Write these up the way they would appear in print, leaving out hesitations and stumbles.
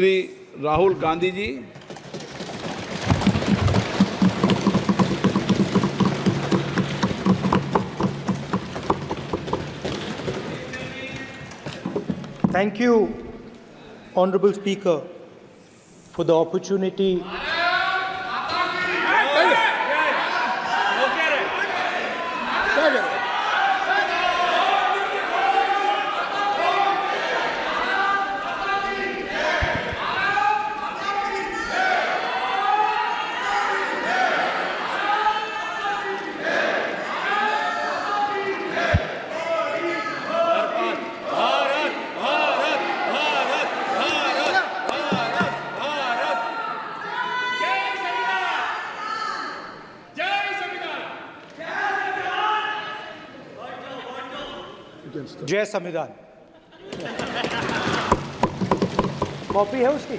Shri Rahul Gandhi ji. Thank you, Honorable Speaker, for the opportunity. जय संविधान। Copy है उसकी?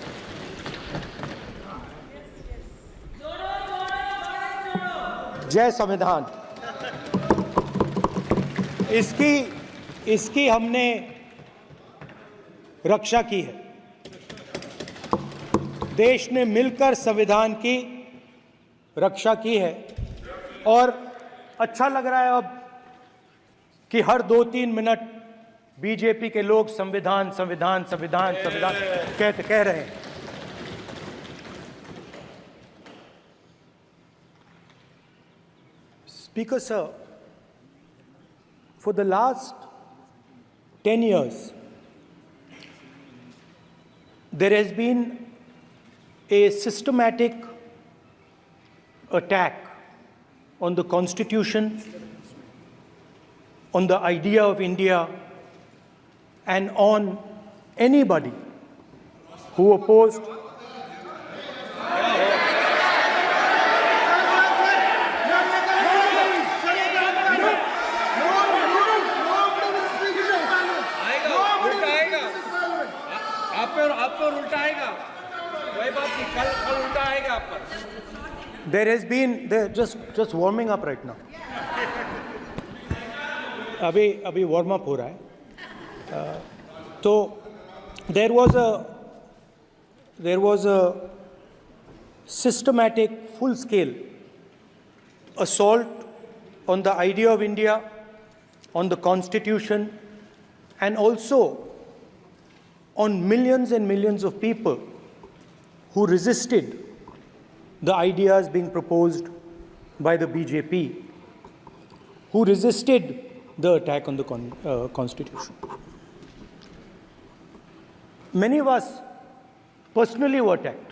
जय संविधान। इसकी हमने रक्षा की है। देश ने मिलकर संविधान की रक्षा की है और अच्छा लग रहा है अब कि हर 2-3 मिनट बीजेपी के लोग संविधान संविधान संविधान संविधान कह रहे हैं। Speaker sir, for the last 10 years, there has been a systematic attack on the Constitution, on the idea of India, and on anybody who opposed There has been just warming up right now. अभी warm up हो रहा है। तो there was a systematic, full-scale assault on the idea of India, on the Constitution, and also on millions and millions of people who resisted the ideas being proposed by the BJP, who resisted the attack on the Constitution. Many of us personally were attacked.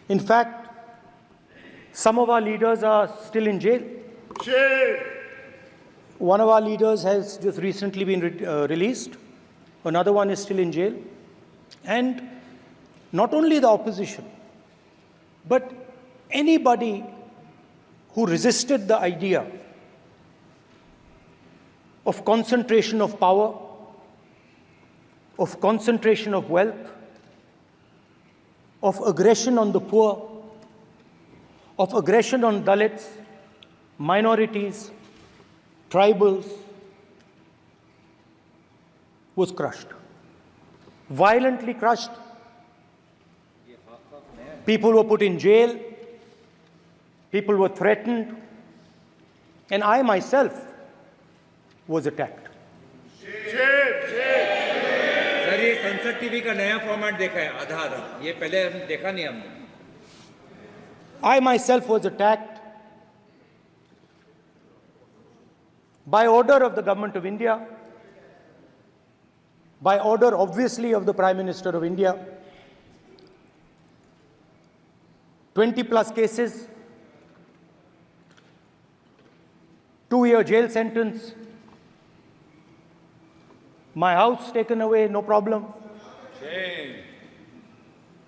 In fact, some of our leaders are still in jail. One of our leaders has just recently been released. Another one is still in jail. And not only the opposition, but anybody who resisted the idea of concentration of power, of concentration of wealth, of aggression on the poor, of aggression on Dalits, minorities, tribals, was crushed, violently crushed. People were put in jail, people were threatened, and I myself was attacked. Sir ये संसद TV का नया format देखा है आधा ये पहले हम देखा नहीं हमने I myself was attacked by order of the government of India, by order obviously of the Prime Minister of India. 20+ cases, 2-year jail sentence, my house taken away, no problem.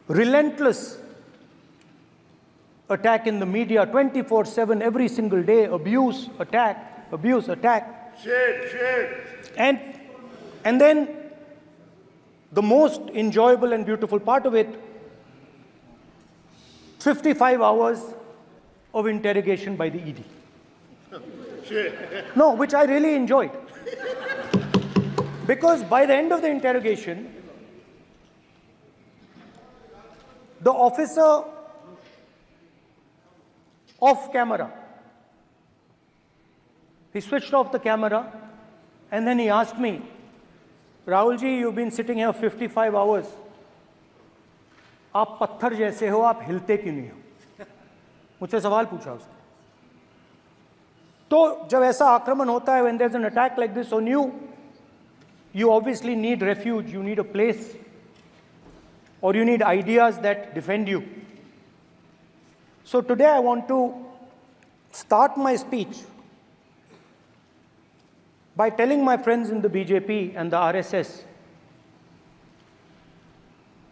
Relentless attack in the media, 24/7, every single day, abuse, attack, abuse, attack. And then the most enjoyable and beautiful part of it, 55 hours of interrogation by the ED. No, which I really enjoyed. Because by the end of the interrogation, the officer off camera, he switched off the camera and then he asked me, Rahul ji, you've been sitting here 55 hours. आप पत्थर जैसे हो, आप हिलते क्यों नहीं हो? मुझसे सवाल पूछा उसने. तो जब ऐसा आक्रमण होता है, when there's an attack like this on you, you obviously need refuge, you need a place, or you need ideas that defend you. So today I want to start my speech by telling my friends in the BJP and the RSS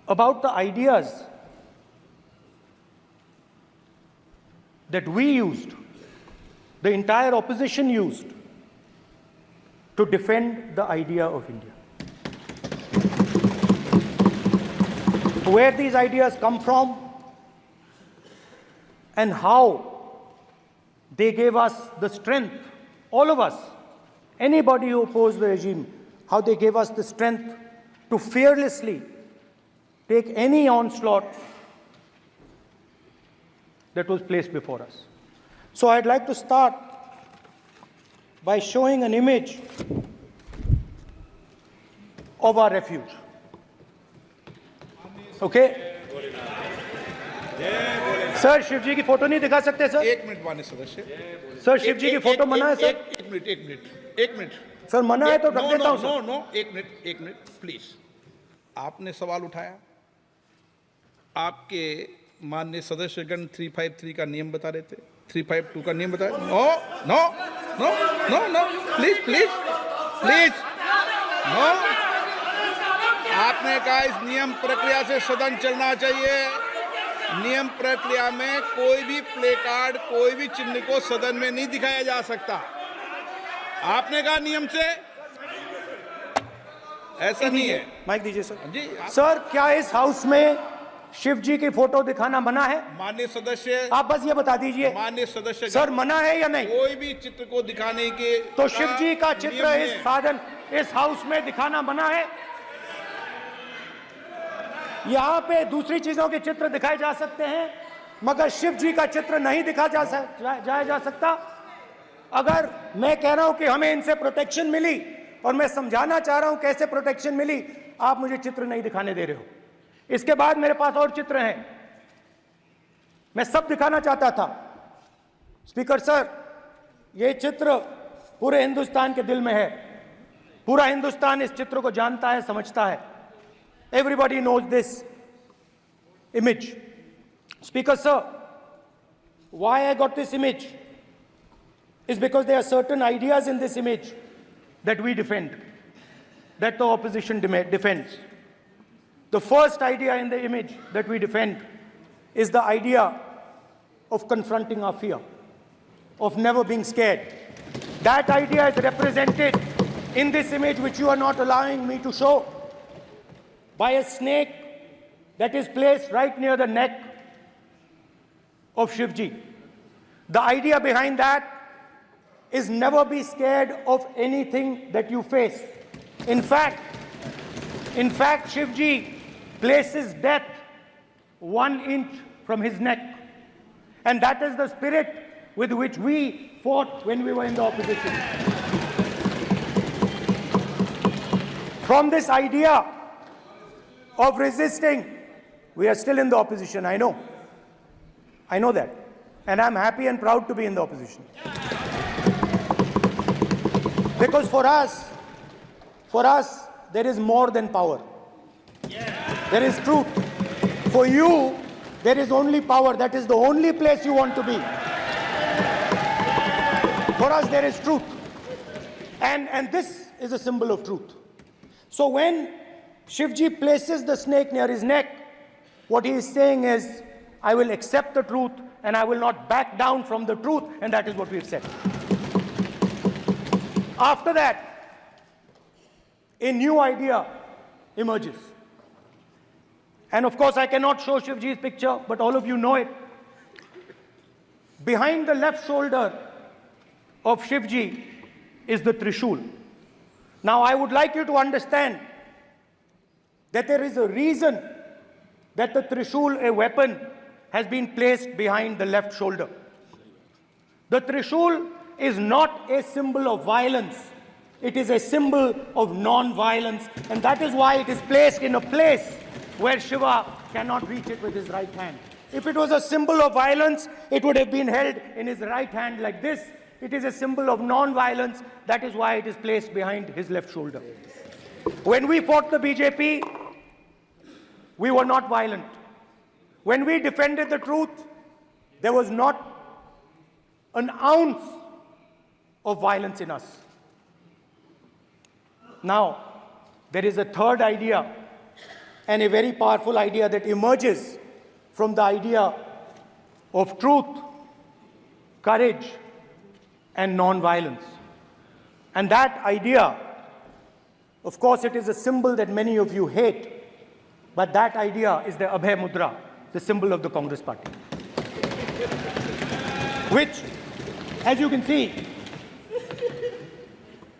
about the ideas that we used, the entire opposition used, to defend the idea of India. Where these ideas come from and how they gave us the strength, all of us, anybody who opposed the regime, how they gave us the strength to fearlessly take any onslaught that was placed before us. So I'd like to start by showing an image of our refuge. Okay? Sir Shiv ji की photo नहीं दिखा सकते sir? एक minute माननीय सदस्य. Sir Shiv ji की photo मना है सर? एक मिनट. सर मना है तो रख देता हूं सर. नो, एक मिनट प्लीज. आपने सवाल उठाया, आपके माननीय सदस्यगण 353 का नियम बता रहे थे, 352 का नियम बता रहे. No please no. आपने कहा इस नियम प्रक्रिया से सदन चलना चाहिए. नियम प्रक्रिया में कोई भी प्ले कार्ड, कोई भी चिन्ह को सदन में नहीं दिखाया जा सकता. आपने कहा नियम से, ऐसा नहीं है. माइक दीजिए सर. जी सर क्या इस हाउस में शिव जी की फोटो दिखाना मना है? माननीय सदस्य, आप बस ये बता दीजिए. माननीय सदस्य सर मना है या नहीं? कोई भी चित्र को दिखाने के तो शिव जी का चित्र इस साधन, इस हाउस में दिखाना मना है. यहाँ पे दूसरी चीजों के चित्र दिखाए जा सकते हैं, मगर शिव जी का चित्र नहीं दिखा जा सकता. अगर मैं कह रहा हूं कि हमें इनसे प्रोटेक्शन मिली और मैं समझाना चाह रहा हूं कैसे प्रोटेक्शन मिली, आप मुझे चित्र नहीं दिखाने दे रहे हो. इसके बाद मेरे पास और चित्र हैं, मैं सब दिखाना चाहता था. स्पीकर सर, ये चित्र पूरे हिंदुस्तान के दिल में है. पूरा हिंदुस्तान इस चित्र को जानता है, समझता है. Everybody knows this image. Speaker sir, why I got this image is because there are certain ideas in this image that we defend, that the opposition defends. The first idea in the image that we defend is the idea of confronting our fear, of never being scared. That idea is represented in this image, which you are not allowing me to show, by a snake that is placed right near the neck of Shivji. The idea behind that is never be scared of anything that you face. In fact, Shivji places death 1 inch from his neck. And that is the spirit with which we fought when we were in the opposition. From this idea of resisting, we are still in the opposition, I know. I know that. And I'm happy and proud to be in the opposition. Because for us, there is more than power. There is truth. For you, there is only power. That is the only place you want to be. For us, there is truth. And this is a symbol of truth. So when Shivji places the snake near his neck, what he is saying is, I will accept the truth and I will not back down from the truth, and that is what we've said. After that, a new idea emerges. And of course, I cannot show Shivji's picture, but all of you know it. Behind the left shoulder of Shivji is the Trishul. Now, I would like you to understand that there is a reason that the Trishul, a weapon, has been placed behind the left shoulder. The Trishul is not a symbol of violence. It is a symbol of non-violence, and that is why it is placed in a place where Shiva cannot reach it with his right hand. If it was a symbol of violence, it would have been held in his right hand like this. It is a symbol of non-violence. That is why it is placed behind his left shoulder. When we fought the BJP, we were not violent. When we defended the truth, there was not an ounce of violence in us. Now, there is a third idea, and a very powerful idea that emerges from the idea of truth, courage, and non-violence. And that idea, of course, it is a symbol that many of you hate, but that idea is the Abhay Mudra, the symbol of the Congress Party, which, as you can see,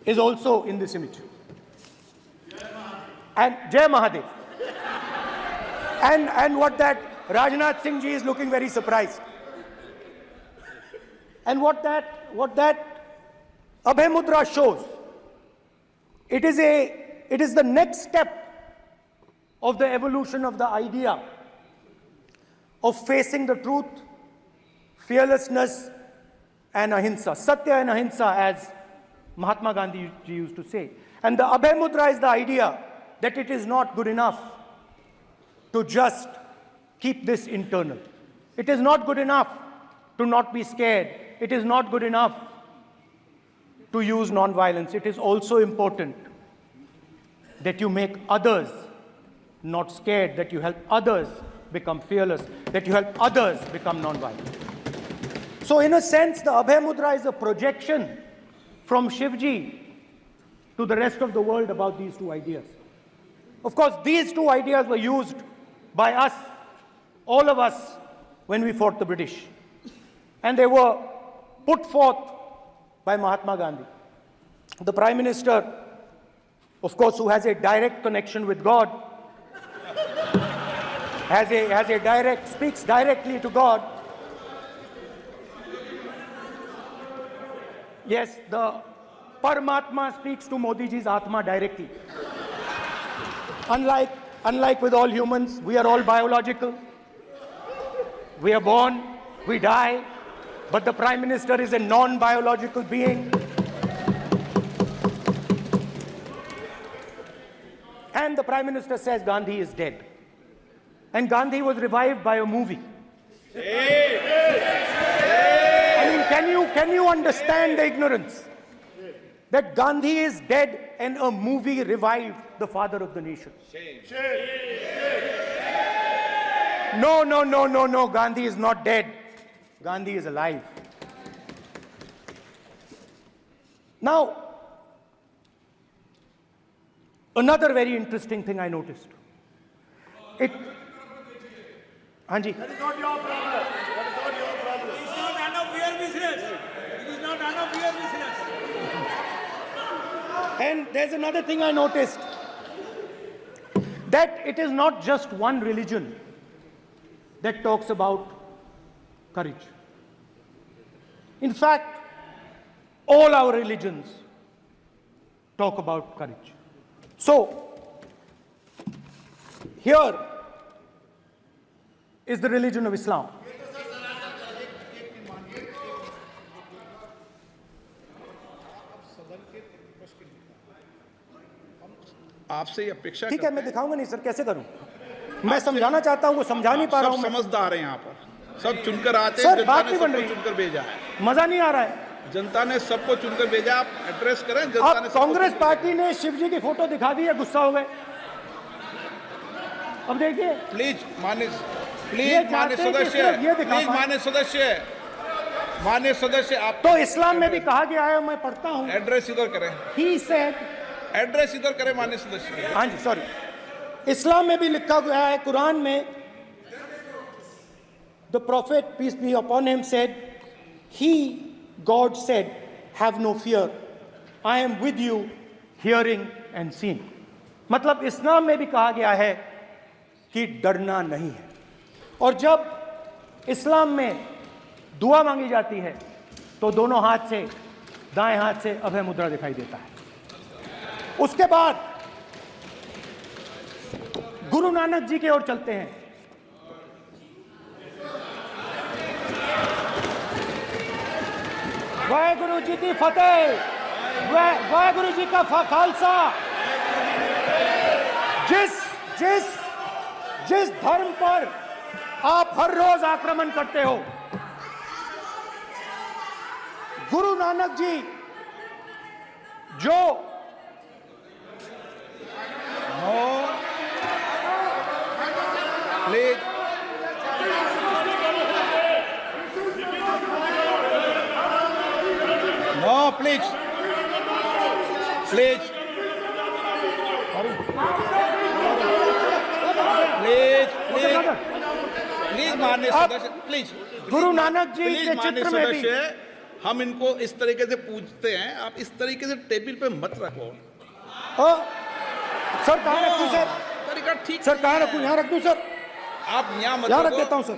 is also in this image. And Jai Mahadev. And what that Rajnath Singh ji is looking very surprised. And what that Abhay Mudra shows, it is the next step of the evolution of the idea of facing the truth, fearlessness, and ahimsa. Satya and ahimsa, as Mahatma Gandhi ji used to say. And the Abhay Mudra is the idea that it is not good enough to just keep this internal. It is not good enough to not be scared. It is not good enough to use non-violence. It is also important that you make others not scared, that you help others become fearless, that you help others become non-violent. So in a sense, the Abhay Mudra is a projection from Shivji to the rest of the world about these two ideas. Of course, these two ideas were used by us, all of us, when we fought the British. And they were put forth by Mahatma Gandhi. The Prime Minister, of course, who has a direct connection with God, speaks directly to God. Yes, the Paramatma speaks to Modi ji's Atma directly. Unlike with all humans, we are all biological. We are born, we die, but the Prime Minister is a non-biological being. And the Prime Minister says Gandhi is dead. And Gandhi was revived by a movie. I mean, can you understand the ignorance? That Gandhi is dead and a movie revived the father of the nation. No, Gandhi is not dead. Gandhi is alive. Now, another very interesting thing I noticed. Hanji. That is not your problem. That is not your problem. It is not none of your business. It is not none of your business. And there's another thing I noticed. That it is not just one religion that talks about courage. In fact, all our religions talk about courage. So, here is the religion of Islam. आपसे ये अपेक्षा ठीक है, मैं दिखाऊंगा नहीं sir, कैसे करूं? मैं समझाना चाहता हूं, वो समझा नहीं पा रहा हूं। सब समझदार हैं यहाँ पर, सब चुनकर आते हैं। सर, जनता बात ने नहीं बन सबको रही। चुनकर भेजा है। मजा नहीं आ रहा है। जनता ने सबको चुनकर भेजा, आप एड्रेस करें। जनता ने अब कांग्रेस पार्टी ने शिवजी की फोटो दिखा दी है, गुस्सा हो गए। अब देखिए, प्लीज मान्य सदस्य आप तो इस्लाम में भी कहा गया है, मैं पढ़ता हूं। एड्रेस इधर करें। He said, एड्रेस इधर करें मान्य सदस्य। हाँ जी, सॉरी, इस्लाम में भी लिखा गया है, कुरान में, the prophet peace be upon him said, he, God said, have no fear, I am with you, hearing and seeing. मतलब इस्लाम में भी कहा गया है कि डरना नहीं है। और जब इस्लाम में दुआ मांगी जाती है तो दोनों हाथ से, दाएं हाथ से अभय मुद्रा दिखाई देता है। उसके बाद गुरु नानक जी की ओर चलते हैं। वाहेगुरु जी की फतेह, वाहेगुरु जी का खालसा। जिस धर्म पर आप हर रोज आक्रमण करते हो, गुरु नानक जी जो please no, please please please please please माननीय सदस्य, please Guru Nanak ji please के माननीय चित्र में भी सदस्य, हम इनको इस तरीके से पूछते हैं, आप इस तरीके से टेबल पे मत रखो। सर कहाँ रखूं सर? तरीका ठीक सर कहाँ नहीं रखूं? है। यहाँ रख दूं सर? आप यहाँ मत यहाँ रख रखो। देता हूं सर।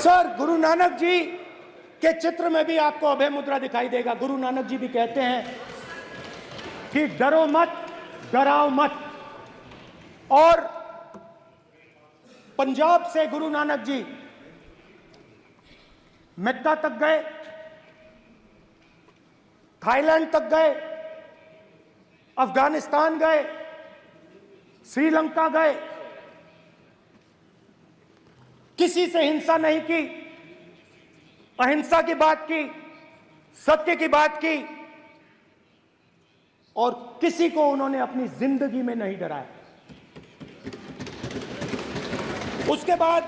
सर गुरु नानक जी के चित्र में भी आपको अभय मुद्रा दिखाई देगा। गुरु नानक जी भी कहते हैं कि डरो मत, डराओ मत। और पंजाब से गुरु नानक जी मक्का तक गए, थाईलैंड तक गए, अफगानिस्तान गए, श्रीलंका गए, किसी से हिंसा नहीं की, अहिंसा की बात की, सत्य की बात की, और किसी को उन्होंने अपनी जिंदगी में नहीं डराया। उसके बाद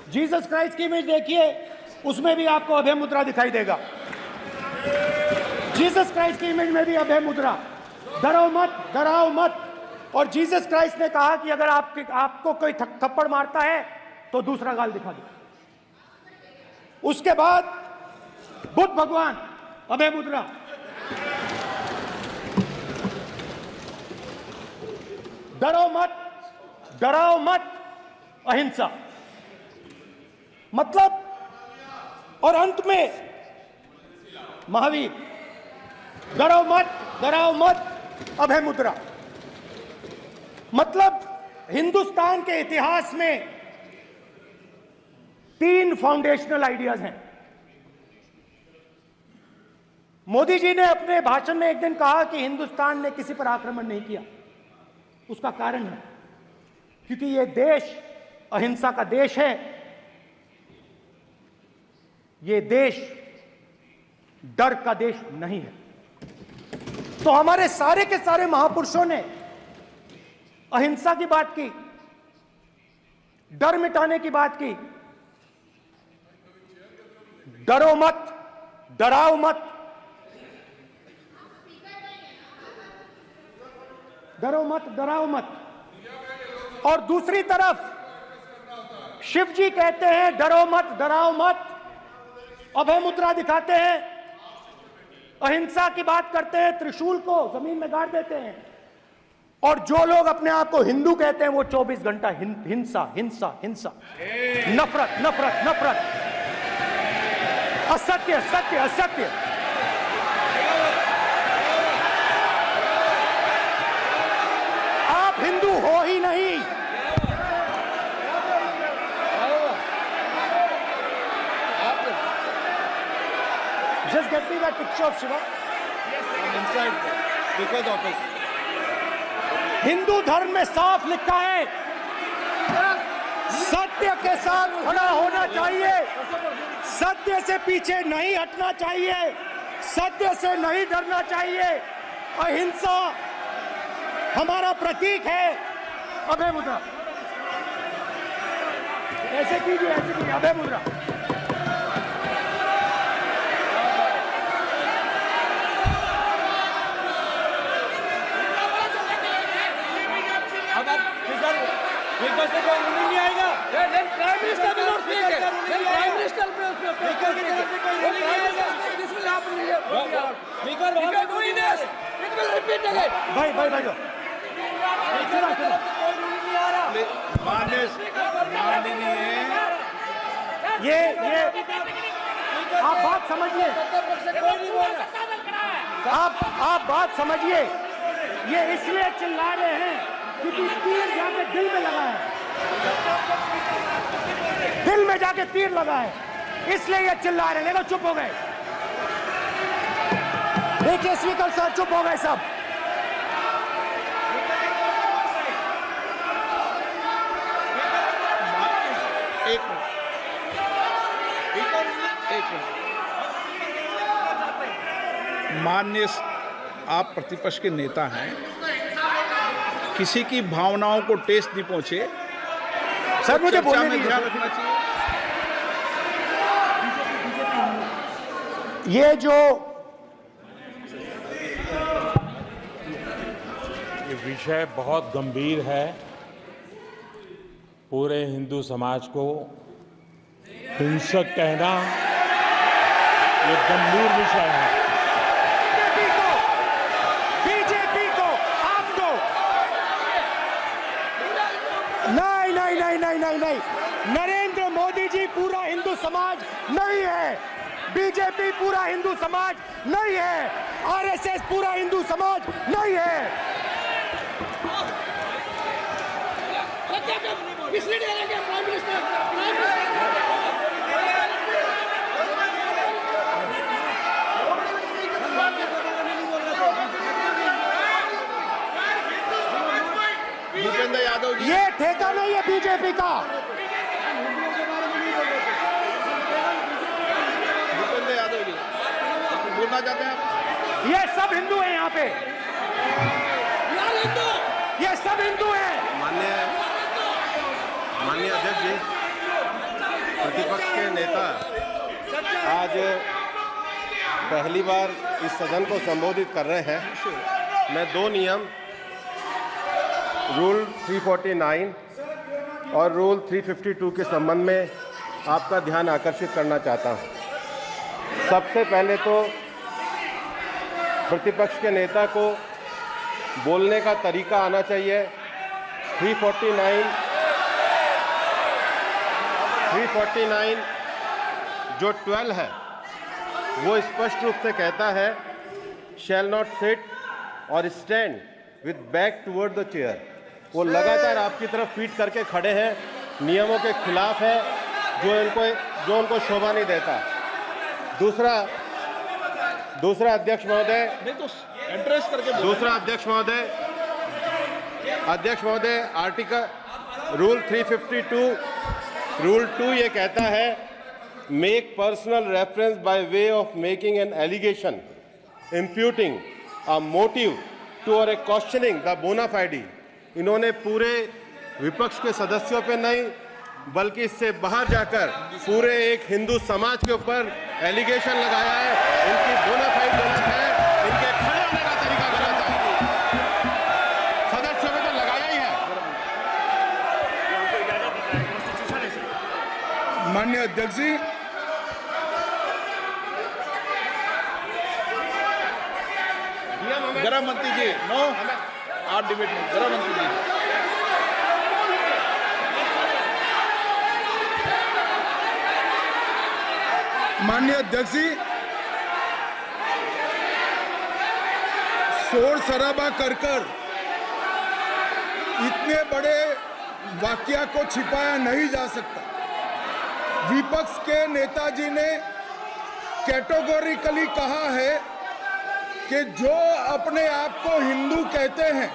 जीसस क्राइस्ट की इमेज देखिए, उसमें भी आपको अभय मुद्रा दिखाई देगा। जीसस क्राइस्ट की इमेज में भी अभय मुद्रा, डरो मत, डराओ मत। और जीसस क्राइस्ट ने कहा कि अगर आपको कोई थप्पड़ मारता है तो दूसरा गाल दिखा दो। उसके बाद बुद्ध भगवान, अभय मुद्रा। डरो मत, डराओ मत, अहिंसा। मतलब, और अंत में महावीर, डरो मत, डराओ मत, अभय मुद्रा। मतलब हिंदुस्तान के इतिहास में 3 फाउंडेशनल आइडियाज हैं। मोदी जी ने अपने भाषण में एक दिन कहा कि हिंदुस्तान ने किसी पर आक्रमण नहीं किया। उसका कारण है क्योंकि यह देश अहिंसा का देश है। यह देश डर का देश नहीं है। तो हमारे सारे के सारे महापुरुषों ने अहिंसा की बात की, डर मिटाने की बात की। डरो मत, डराओ मत, डरो मत, डराओ मत। और दूसरी तरफ शिव जी कहते हैं डरो मत, डराओ मत, अभय मुद्रा दिखाते हैं, अहिंसा की बात करते हैं, त्रिशूल को जमीन में गाड़ देते हैं। और जो लोग अपने आप को हिंदू कहते हैं वो 24 घंटा हिंसा, हिंसा, हिंसा, नफरत, नफरत, नफरत, असत्य, सत्य, असत्य। आप हिंदू हो ही नहीं। Just get me that picture of Shiva. inside because of us. Hindu धर्म में साफ लिखा है, सत्य के साथ खड़ा होना चाहिए, सत्य से पीछे नहीं हटना चाहिए, सत्य से नहीं डरना चाहिए। अहिंसा हमारा प्रतीक है। अभय मुद्रा ऐसे कीजिए, ऐसे कीजिए, अभय मुद्रा। नहीं आएगा। प्राइम मिनिस्टर भी नोट किया, प्राइम मिनिस्टर पे भाई भाई भाई माननीय ये आप बात समझिए, आप बात समझिए। ये इसलिए चिल्ला रहे हैं क्योंकि तीर जाके दिल में लगा है, दिल में जाके तीर लगा है, इसलिए ये चिल्ला रहे हैं। देखो चुप हो गए, देखिए स्पीकर सर चुप हो गए सब। एक मिनट माननीय, आप प्रतिपक्ष के नेता हैं, किसी की भावनाओं को ठेस नहीं पहुंचे, सर मुझे चर्चा बोलने में दीजिए। ध्यान रखना चाहिए। ये जो ये विषय बहुत गंभीर है, पूरे हिंदू समाज को हिंसक कहना ये गंभीर विषय है। बीजेपी को आपको नहीं, नरेंद्र मोदी जी पूरा हिंदू समाज नहीं है, बीजेपी पूरा हिंदू समाज नहीं है, आरएसएस पूरा हिंदू समाज नहीं है। भूपेंद्र यादव जी, ये ठेका नहीं है बीजेपी का। भूपेंद्र यादव जी बोलना चाहते हैं आप? ये सब हिंदू हैं यहाँ पे, ये सब हिंदू हैं। माननीय अध्यक्ष जी, प्रतिपक्ष के नेता आज पहली बार इस सदन को संबोधित कर रहे हैं। मैं दो नियम रूल 349 और रूल 352 के संबंध में आपका ध्यान आकर्षित करना चाहता हूं। सबसे पहले तो प्रतिपक्ष के नेता को बोलने का तरीका आना चाहिए। 349 जो 12 है वो स्पष्ट रूप से कहता है शैल नॉट सिट और stand with back toward the chair. वो लगातार आपकी तरफ पीठ करके खड़े हैं, नियमों के खिलाफ है, जो उनको शोभा नहीं देता। दूसरा अध्यक्ष महोदय, नहीं तो एड्रेस करके बोलो। दूसरा अध्यक्ष महोदय आर्टिकल रूल 352 रूल 2 ये कहता है make personal reference by way of making an allegation imputing a motive to or a questioning the बोना फाइडी। इन्होंने पूरे विपक्ष के सदस्यों पे नहीं बल्कि इससे बाहर जाकर पूरे एक हिंदू समाज के ऊपर एलिगेशन लगाया है। इनकी बोना फाइड गलत है, इनके खड़े होने का तरीका गलत है। सदस्यों पे तो लगाया ही है। माननीय अध्यक्ष जी, गृह मंत्री जी, नो आप डिबेट में गृह मंत्री जी। माननीय अध्यक्ष जी, शोर शराबा कर इतने बड़े वाकया को छिपाया नहीं जा सकता। विपक्ष के नेताजी ने कैटेगोरिकली कहा है कि जो अपने आप को हिंदू कहते हैं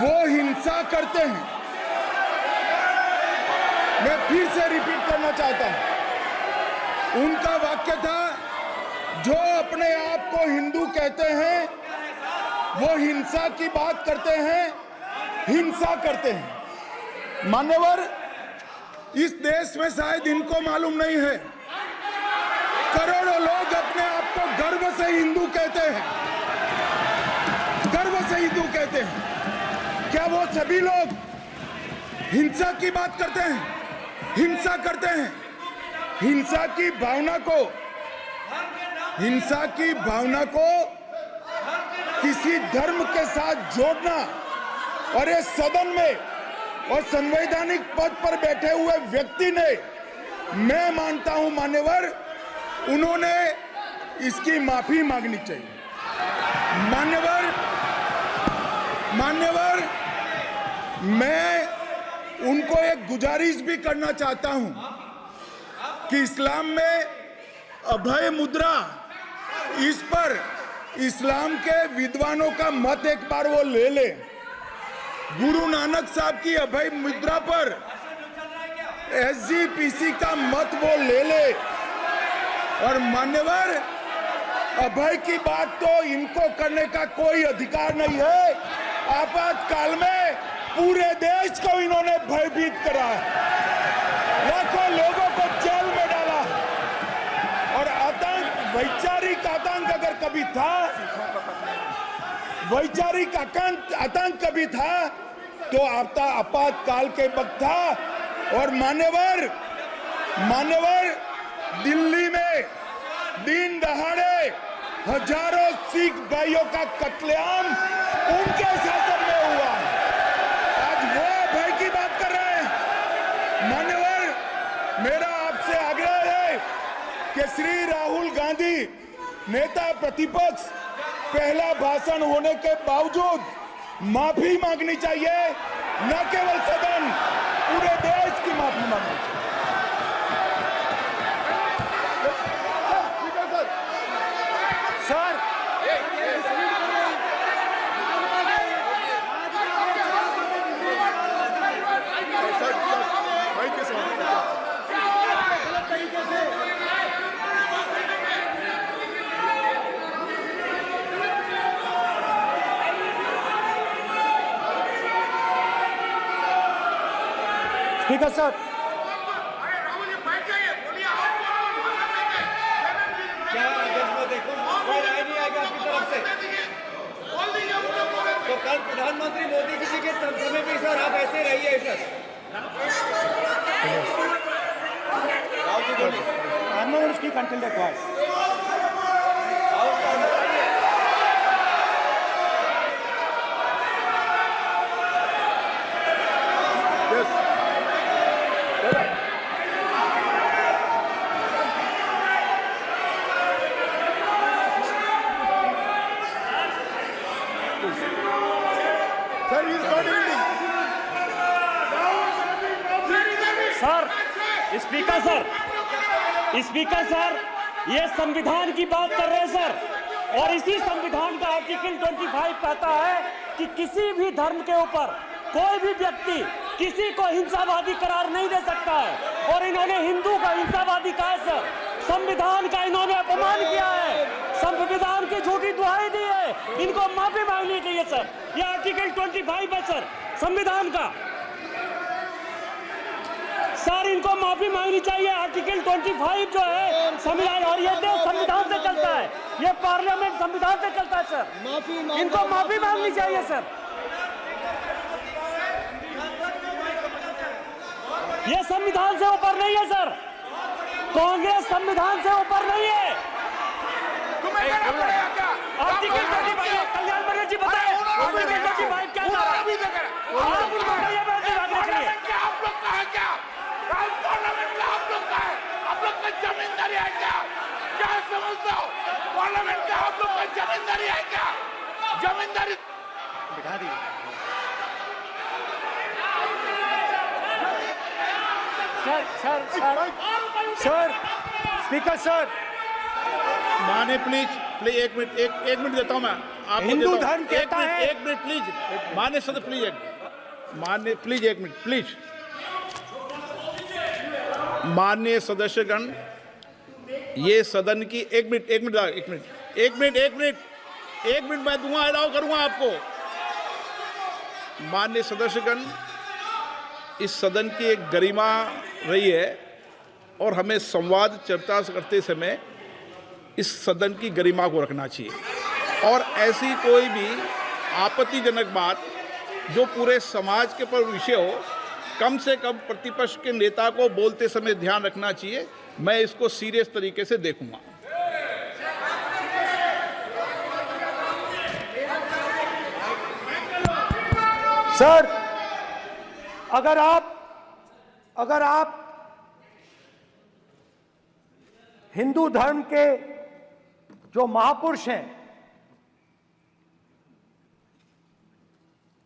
वो हिंसा करते हैं। मैं फिर से रिपीट करना चाहता हूं, उनका वाक्य था जो अपने आप को हिंदू कहते हैं वो हिंसा की बात करते हैं, हिंसा करते हैं। मान्यवर, इस देश में शायद इनको मालूम नहीं है, करोड़ों लोग अपने आप को गर्व से हिंदू कहते हैं, गर्व से हिंदू कहते हैं। क्या वो सभी लोग हिंसा की बात करते हैं, हिंसा करते हैं? हिंसा की भावना को किसी धर्म के साथ जोड़ना, और ये सदन में और संवैधानिक पद पर बैठे हुए व्यक्ति ने, मैं मानता हूं मान्यवर, उन्होंने इसकी माफी मांगनी चाहिए। मान्यवर, मैं उनको एक गुजारिश भी करना चाहता हूं कि इस्लाम में अभय मुद्रा, इस पर इस्लाम के विद्वानों का मत एक बार वो ले ले। गुरु नानक साहब की अभय मुद्रा पर SGPC का मत वो ले ले। और मान्यवर, अभय की बात तो इनको करने का कोई अधिकार नहीं है। आपातकाल में पूरे देश को इन्होंने भयभीत करा, लाखों लोगों को जेल में डाला, और आतंक, वैचारिक आतंक अगर कभी था, वैचारिक आतंक कभी था तो आपातकाल के वक्त था। और मान्यवर, दिल्ली में दिन दहाड़े हजारों सिख भाइयों का कत्लेआम उनके शासन में हुआ। आज वो भय की बात कर रहे हैं। मान्यवर, मेरा आपसे आग्रह है कि श्री राहुल गांधी, नेता प्रतिपक्ष, पहला भाषण होने के बावजूद माफी मांगनी चाहिए, न केवल सदन, पूरे देश की माफी मांगनी चाहिए। सर, स्पीकर सर, तो कल प्रधानमंत्री मोदी जी के समय भी सर आप ऐसे रहिए sir. I'm not going to speak until they're quiet. Speaker sir, ये संविधान की बात कर रहे हैं सर, और इसी संविधान का आर्टिकल 25 कहता है कि किसी भी धर्म के ऊपर कोई भी व्यक्ति किसी को हिंसावादी करार नहीं दे सकता है। और इन्होंने हिंदू का हिंसावादी कहा है सर। संविधान का इन्होंने अपमान किया है, संविधान की झूठी दुहाई दी है। इनको माफी मांगनी चाहिए सर। ये आर्टिकल 25 है सर संविधान का। सर इनको माफी मांगनी चाहिए। आर्टिकल 25 जो है संविधान, और ये देश संविधान से चलता है, ये पार्लियामेंट संविधान से चलता है सर। इनको माफी मांगनी चाहिए सर। ये संविधान से ऊपर नहीं है सर। कांग्रेस संविधान से ऊपर नहीं है। आर्टिकल 25 कल्याण बनर्जी बताए आर्टिकल 25 क्या था? आप उनको कहिए आप लोग का है क्या? पार्लियामेंट का आप लोग का है? आप लोग का जमींदारी है क्या? क्या समझते हो? पार्लियामेंट का आप लोग का जमींदारी है क्या? जमींदारी बिठा दी। सर, स्पीकर सर, माने प्लीज एक मिनट देता हूं मैं आपको। हिंदू धर्म कहता है। एक मिनट प्लीज माने सदस्य प्लीज एक मिनट प्लीज। माननीय सदस्यगण, ये सदन की एक मिनट मैं दूंगा, अलाउ करूंगा आपको। माननीय सदस्यगण, इस सदन की एक गरिमा रही है और हमें संवाद चर्चा करते समय इस सदन की गरिमा को रखना चाहिए। और ऐसी कोई भी आपत्तिजनक बात जो पूरे समाज के पर विषय हो, कम से कम प्रतिपक्ष के नेता को बोलते समय ध्यान रखना चाहिए। मैं इसको सीरियस तरीके से देखूंगा। सर, अगर आप हिंदू धर्म के जो महापुरुष हैं,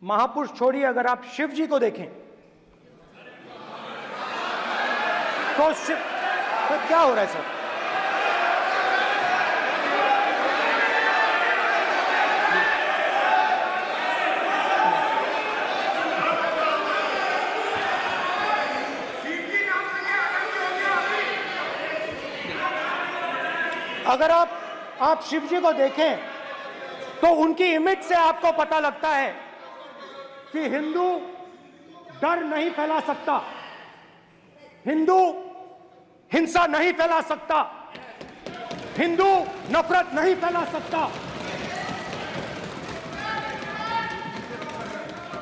महापुरुष छोड़िए, अगर आप शिव जी को देखें तो क्या हो रहा है सर? अगर आप शिव जी को देखें तो उनकी इमेज से आपको पता लगता है कि हिंदू डर नहीं फैला सकता, हिंदू हिंसा नहीं फैला सकता, हिंदू नफरत नहीं फैला सकता।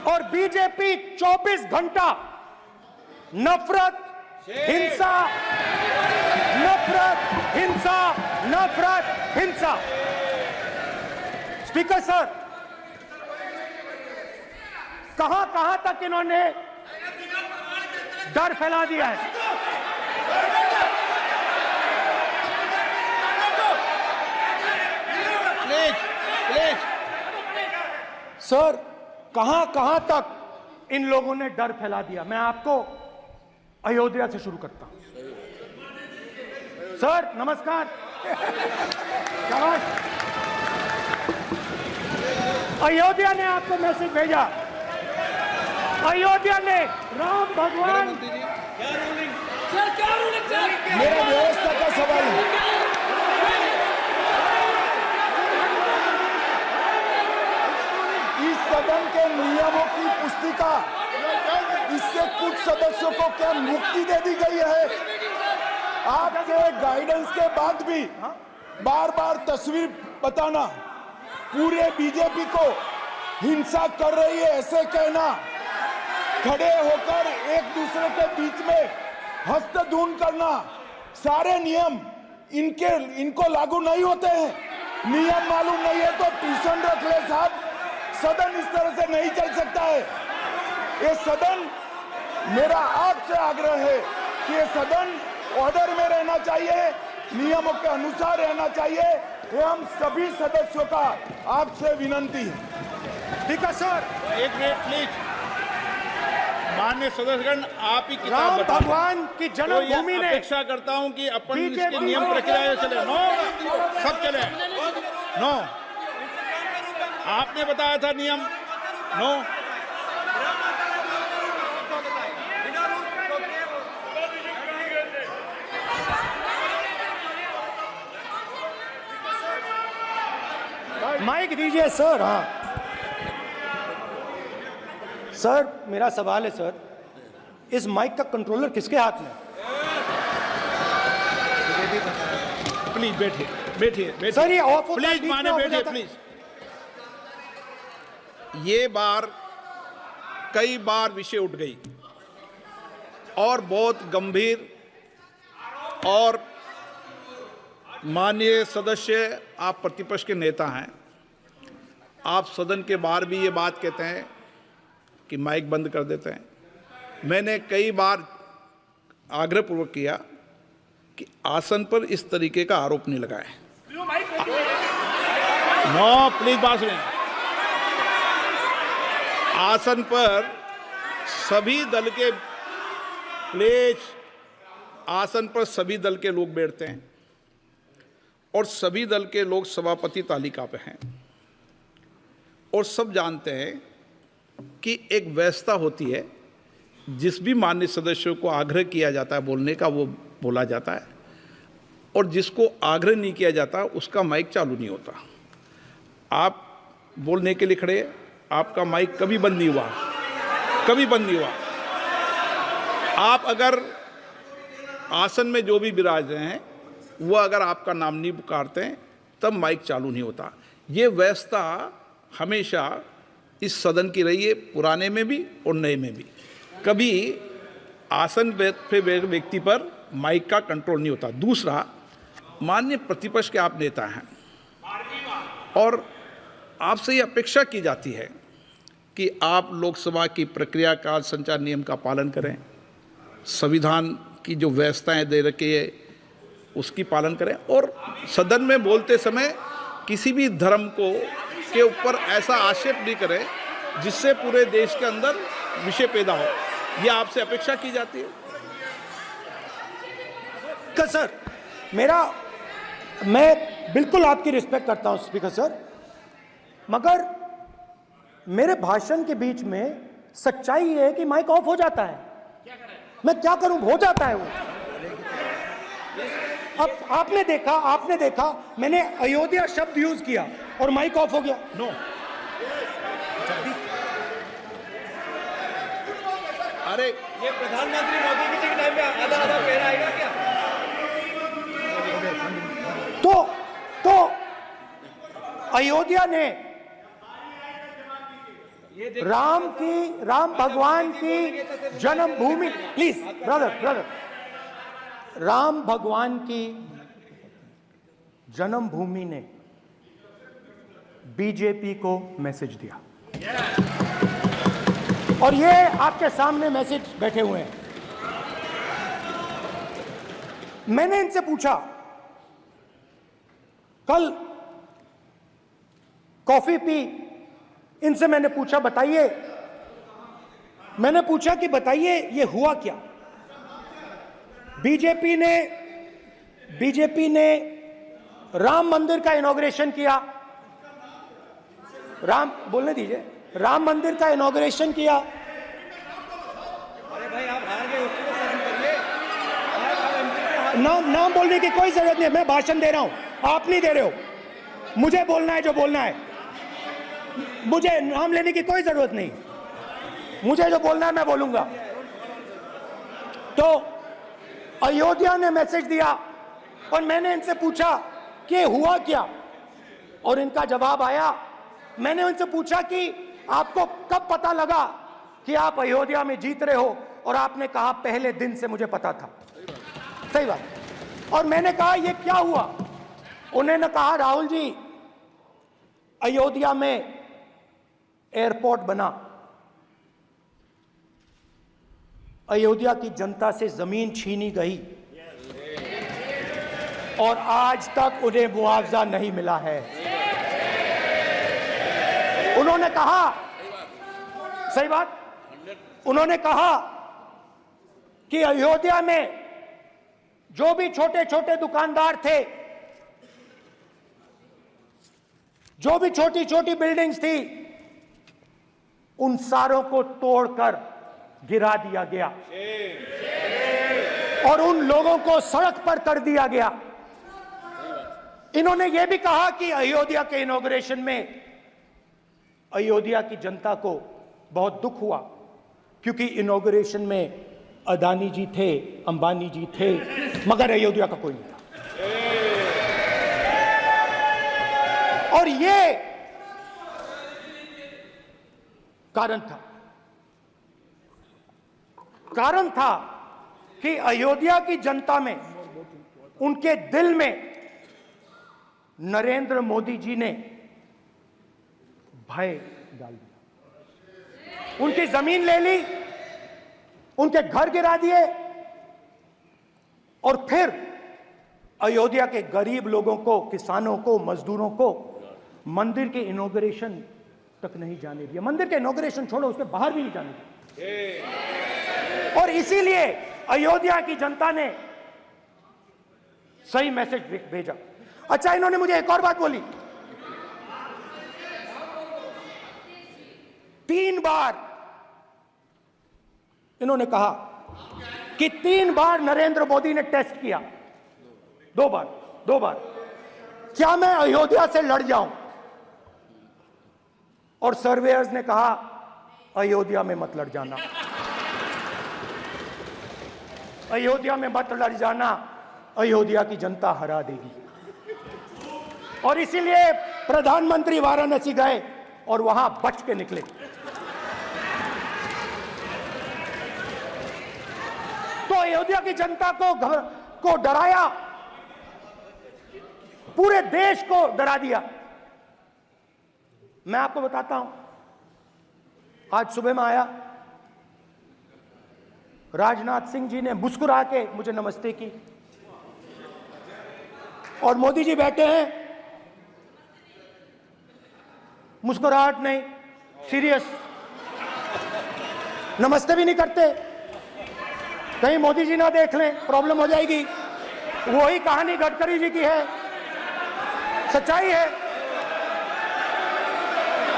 और बीजेपी 24 घंटा नफरत, हिंसा, नफरत, हिंसा, नफरत, हिंसा। स्पीकर सर, कहां तक इन्होंने डर फैला दिया है? प्लीज सर, कहां तक इन लोगों ने डर फैला दिया? मैं आपको अयोध्या से शुरू करता हूं। सर नमस्कार। अयोध्या ने आपको मैसेज भेजा, अयोध्या ने राम भगवान। मेरा व्यवस्था का सवाल है। इस सदन के नियमों की पुस्तिका, इससे कुछ सदस्यों को क्या मुक्ति दे दी गई है? आपके गाइडेंस के बाद भी बार बार तस्वीर बताना, पूरे बीजेपी को हिंसा कर रही है ऐसे कहना, खड़े होकर एक दूसरे के बीच में हस्तधून करना, सारे नियम इनको लागू नहीं होते हैं। नियम मालूम नहीं है तो ट्यूशन रख ले साहब, सदन इस तरह से नहीं चल सकता है। ये सदन, मेरा आपसे आग्रह है कि ये सदन ऑर्डर में रहना चाहिए, नियमों के अनुसार रहना चाहिए। ये हम सभी सदस्यों का आपसे विनंती है। स्पीकर सर, एक मिनट प्लीज। माननीय सदस्यगण, आप ही किताब राम बताओ। भगवान की जन्मभूमि तो ने अपेक्षा करता हूं कि अपन बीजेपी इसके नियम प्रक्रिया चले। नो, सब चले। नो, आपने बताया था नियम। नो, माइक दीजिए सर। हाँ सर, मेरा सवाल है सर, इस माइक का कंट्रोलर किसके हाथ में? प्लीज बैठिए सर, ये ऑफ होता है, प्लीज बीच में माने ऑफ हो बैठिए जाता है। प्लीज। ये बार कई बार विषय उठ गई और बहुत गंभीर, और माननीय सदस्य, आप प्रतिपक्ष के नेता हैं, आप सदन के बाहर भी ये बात कहते हैं कि माइक बंद कर देते हैं। मैंने कई बार आग्रहपूर्वक किया कि आसन पर इस तरीके का आरोप नहीं लगाएं। नो, प्लीज बात सुनिए। आसन पर सभी दल के, प्लीज, आसन पर सभी दल के लोग बैठते हैं और सभी दल के लोग सभापति तालिका पे हैं, और सब जानते हैं कि एक व्यवस्था होती है, जिस भी माननीय सदस्यों को आग्रह किया जाता है बोलने का वो बोला जाता है, और जिसको आग्रह नहीं किया जाता उसका माइक चालू नहीं होता। आप बोलने के लिए खड़े, आपका माइक कभी बंद नहीं हुआ, कभी बंद नहीं हुआ। आप अगर आसन में जो भी विराज रहे हैं वो अगर आपका नाम नहीं पुकारते हैं तब माइक चालू नहीं होता। ये व्यवस्था हमेशा इस सदन की रही है, पुराने में भी और नए में भी। कभी आसन पे व्यक्ति पर माइक का कंट्रोल नहीं होता। दूसरा, माननीय प्रतिपक्ष के आप नेता हैं और आपसे ये अपेक्षा की जाती है कि आप लोकसभा की प्रक्रिया का संचार नियम का पालन करें, संविधान की जो व्यवस्थाएं दे रखी है उसकी पालन करें, और सदन में बोलते समय किसी भी धर्म को के ऊपर ऐसा आक्षेप नहीं करें जिससे पूरे देश के अंदर विषय पैदा हो। यह आपसे अपेक्षा की जाती है। सर, मैं बिल्कुल आपकी रिस्पेक्ट करता हूं स्पीकर सर, मगर मेरे भाषण के बीच में सच्चाई ये है कि माइक ऑफ हो जाता है। मैं क्या करूं, हो जाता है वो। अब आपने देखा मैंने अयोध्या शब्द यूज किया और माइक ऑफ हो गया। नो, अरे ये प्रधानमंत्री मोदी जी के टाइम में आधा आधा पैरा आएगा क्या? तो अयोध्या ने राम भगवान की जन्मभूमि, प्लीज ब्रदर, राम भगवान की जन्मभूमि ने बीजेपी को मैसेज दिया, और ये आपके सामने मैसेज बैठे हुए हैं। मैंने इनसे पूछा, कल कॉफी पी, इनसे मैंने पूछा कि बताइए ये हुआ क्या। बीजेपी ने राम मंदिर का इनॉग्रेशन किया, बोलने दीजिए, राम मंदिर का इनॉग्रेशन किया। अरे भाई आप हार गए, उसको सहन करिए। नाम बोलने की कोई जरूरत नहीं है, मैं भाषण दे रहा हूं, आप नहीं दे रहे हो। मुझे बोलना है जो बोलना है, मुझे नाम लेने की कोई जरूरत नहीं, मुझे जो बोलना है मैं बोलूंगा। तो अयोध्या ने मैसेज दिया और मैंने इनसे पूछा कि हुआ क्या, और इनका जवाब आया। मैंने उनसे पूछा कि आपको कब पता लगा कि आप अयोध्या में जीत रहे हो, और आपने कहा पहले दिन से मुझे पता था। सही बात। और मैंने कहा ये क्या हुआ, उन्होंने कहा राहुल जी अयोध्या में एयरपोर्ट बना, अयोध्या की जनता से जमीन छीनी गई और आज तक उन्हें मुआवजा नहीं मिला है। उन्होंने कहा, सही बात, उन्होंने कहा कि अयोध्या में जो भी छोटे छोटे दुकानदार थे, जो भी छोटी छोटी बिल्डिंग्स थी, उन सारों को तोड़कर गिरा दिया गया और उन लोगों को सड़क पर कर दिया गया। इन्होंने यह भी कहा कि अयोध्या के इनॉग्रेशन में अयोध्या की जनता को बहुत दुख हुआ, क्योंकि इनॉग्रेशन में अदानी जी थे, अंबानी जी थे, मगर अयोध्या का कोई नहीं था। और ये कारण था कि अयोध्या की जनता में, उनके दिल में नरेंद्र मोदी जी ने भय डाल दिया। उनकी जमीन ले ली, उनके घर गिरा दिए, और फिर अयोध्या के गरीब लोगों को, किसानों को, मजदूरों को मंदिर के इनॉग्रेशन तक नहीं जाने दिया। मंदिर के इनॉग्रेशन छोड़ो, उसके बाहर भी नहीं जाने दिया। और इसीलिए अयोध्या की जनता ने सही मैसेज भेजा। अच्छा, इन्होंने मुझे एक और बात बोली, 3 बार इन्होंने कहा कि 3 बार नरेंद्र मोदी ने टेस्ट किया, 2 बार क्या मैं अयोध्या से लड़ जाऊं, और सर्वेयर्स ने कहा अयोध्या में मत लड़ जाना, अयोध्या में मत लड़ जाना, अयोध्या की जनता हरा देगी। और इसीलिए प्रधानमंत्री वाराणसी गए और वहां बच के निकले। तो अयोध्या की जनता को डराया, पूरे देश को डरा दिया। मैं आपको बताता हूं, आज सुबह में आया, राजनाथ सिंह जी ने मुस्कुरा के मुझे नमस्ते की और मोदी जी बैठे हैं, मुस्कुराहट नहीं, सीरियस, नमस्ते भी नहीं करते। कहीं मोदी जी ना देख लें, प्रॉब्लम हो जाएगी। वही कहानी गडकरी जी की है, सच्चाई है।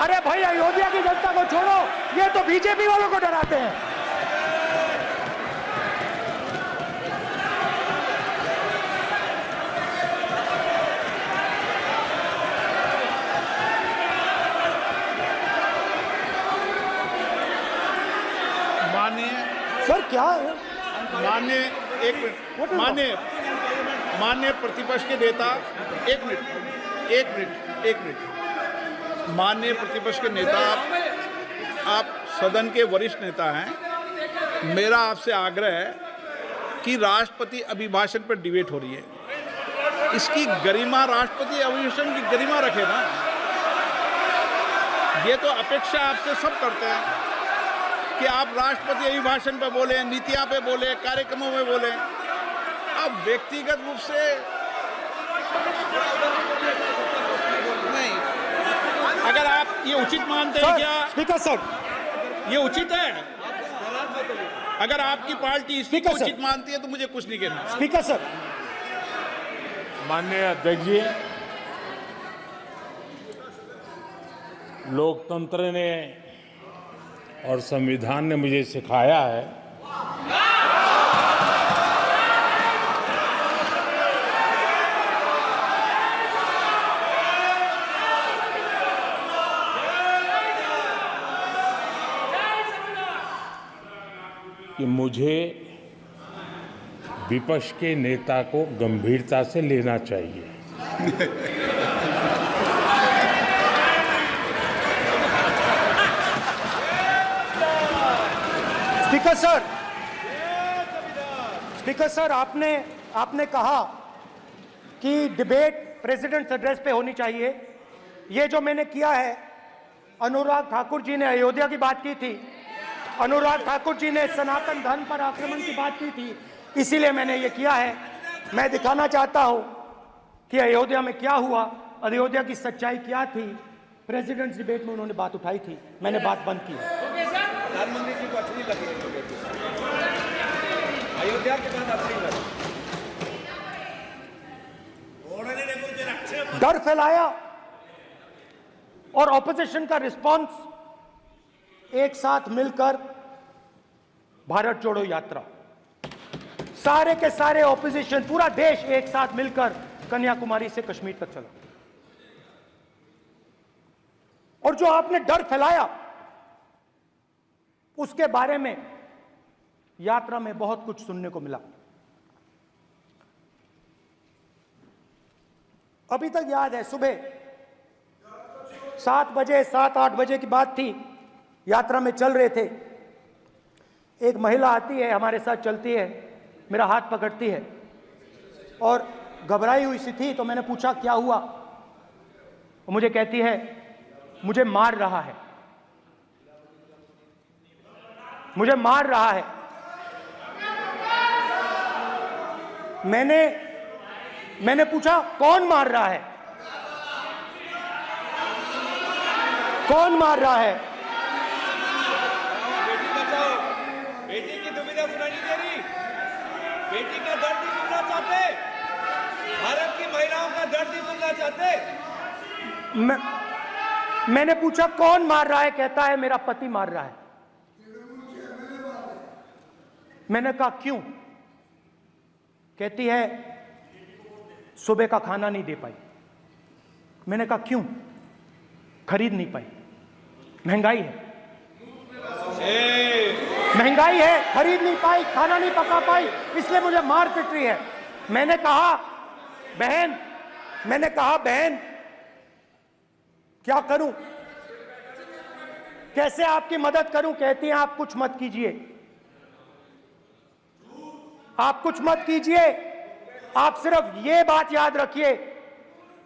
अरे भाई, अयोध्या की जनता को छोड़ो, ये तो बीजेपी वालों को डराते हैं। सर क्या है? माननीय प्रतिपक्ष के नेता, एक मिनट, माननीय प्रतिपक्ष के नेता, आप सदन के वरिष्ठ नेता हैं। मेरा आपसे आग्रह है कि राष्ट्रपति अभिभाषण पर डिबेट हो रही है, इसकी गरिमा, राष्ट्रपति अभिभाषण की गरिमा रखे ना। ये तो अपेक्षा आपसे सब करते हैं कि आप राष्ट्रपति अभिभाषण पे बोले, नीतियां पे बोले, कार्यक्रमों में बोले। अब व्यक्तिगत रूप से नहीं, अगर आप ये उचित मानते हैं क्या? स्पीकर सर, ये उचित है? अगर आपकी पार्टी इसको उचित मानती है तो मुझे कुछ नहीं कहना। स्पीकर सर, माननीय अध्यक्ष जी, लोकतंत्र ने और संविधान ने मुझे सिखाया है कि मुझे विपक्ष के नेता को गंभीरता से लेना चाहिए। स्पीकर सर, आपने कहा कि डिबेट प्रेसिडेंट्स एड्रेस पे होनी चाहिए। ये जो मैंने किया है, अनुराग ठाकुर जी ने अयोध्या की बात की थी, अनुराग ठाकुर जी ने सनातन धर्म पर आक्रमण की बात की थी, इसीलिए मैंने ये किया है। मैं दिखाना चाहता हूं कि अयोध्या में क्या हुआ, अयोध्या की सच्चाई क्या थी। प्रेसिडेंट्स डिबेट में उन्होंने बात उठाई थी, मैंने बात बंद की। प्रधानमंत्री जी को अच्छी लगी अयोध्या के बाद अच्छी लगी, डर फैलाया और ऑपोजिशन का रिस्पांस एक साथ मिलकर भारत जोड़ो यात्रा, सारे के सारे ऑपोजिशन, पूरा देश एक साथ मिलकर कन्याकुमारी से कश्मीर तक चला। और जो आपने डर फैलाया उसके बारे में यात्रा में बहुत कुछ सुनने को मिला। अभी तक याद है, सुबह 7 बजे 7-8 बजे की बात थी, यात्रा में चल रहे थे, एक महिला आती है, हमारे साथ चलती है, मेरा हाथ पकड़ती है और घबराई हुई सी थी। तो मैंने पूछा क्या हुआ, वो मुझे कहती है मुझे मार रहा है, मुझे मार रहा है। मैंने पूछा कौन मार रहा है, कौन मार रहा है? बेटी बचाओ, बेटी की दुविधा सुनाई नहीं दे रही, बेटी का दर्द नहीं सुनना चाहते, भारत की महिलाओं का दर्द नहीं सुनना चाहते। मैंने पूछा कौन मार रहा है, कहता है मेरा पति मार रहा है। मैंने कहा क्यों? कहती है सुबह का खाना नहीं दे पाई। मैंने कहा क्यों? खरीद नहीं पाई, महंगाई है, महंगाई है, खरीद नहीं पाई, खाना नहीं पका पाई, इसलिए मुझे मार पिट रही है। मैंने कहा बहन क्या करूं, कैसे आपकी मदद करूं? कहती हैं आप कुछ मत कीजिए, आप कुछ मत कीजिए, आप सिर्फ ये बात याद रखिए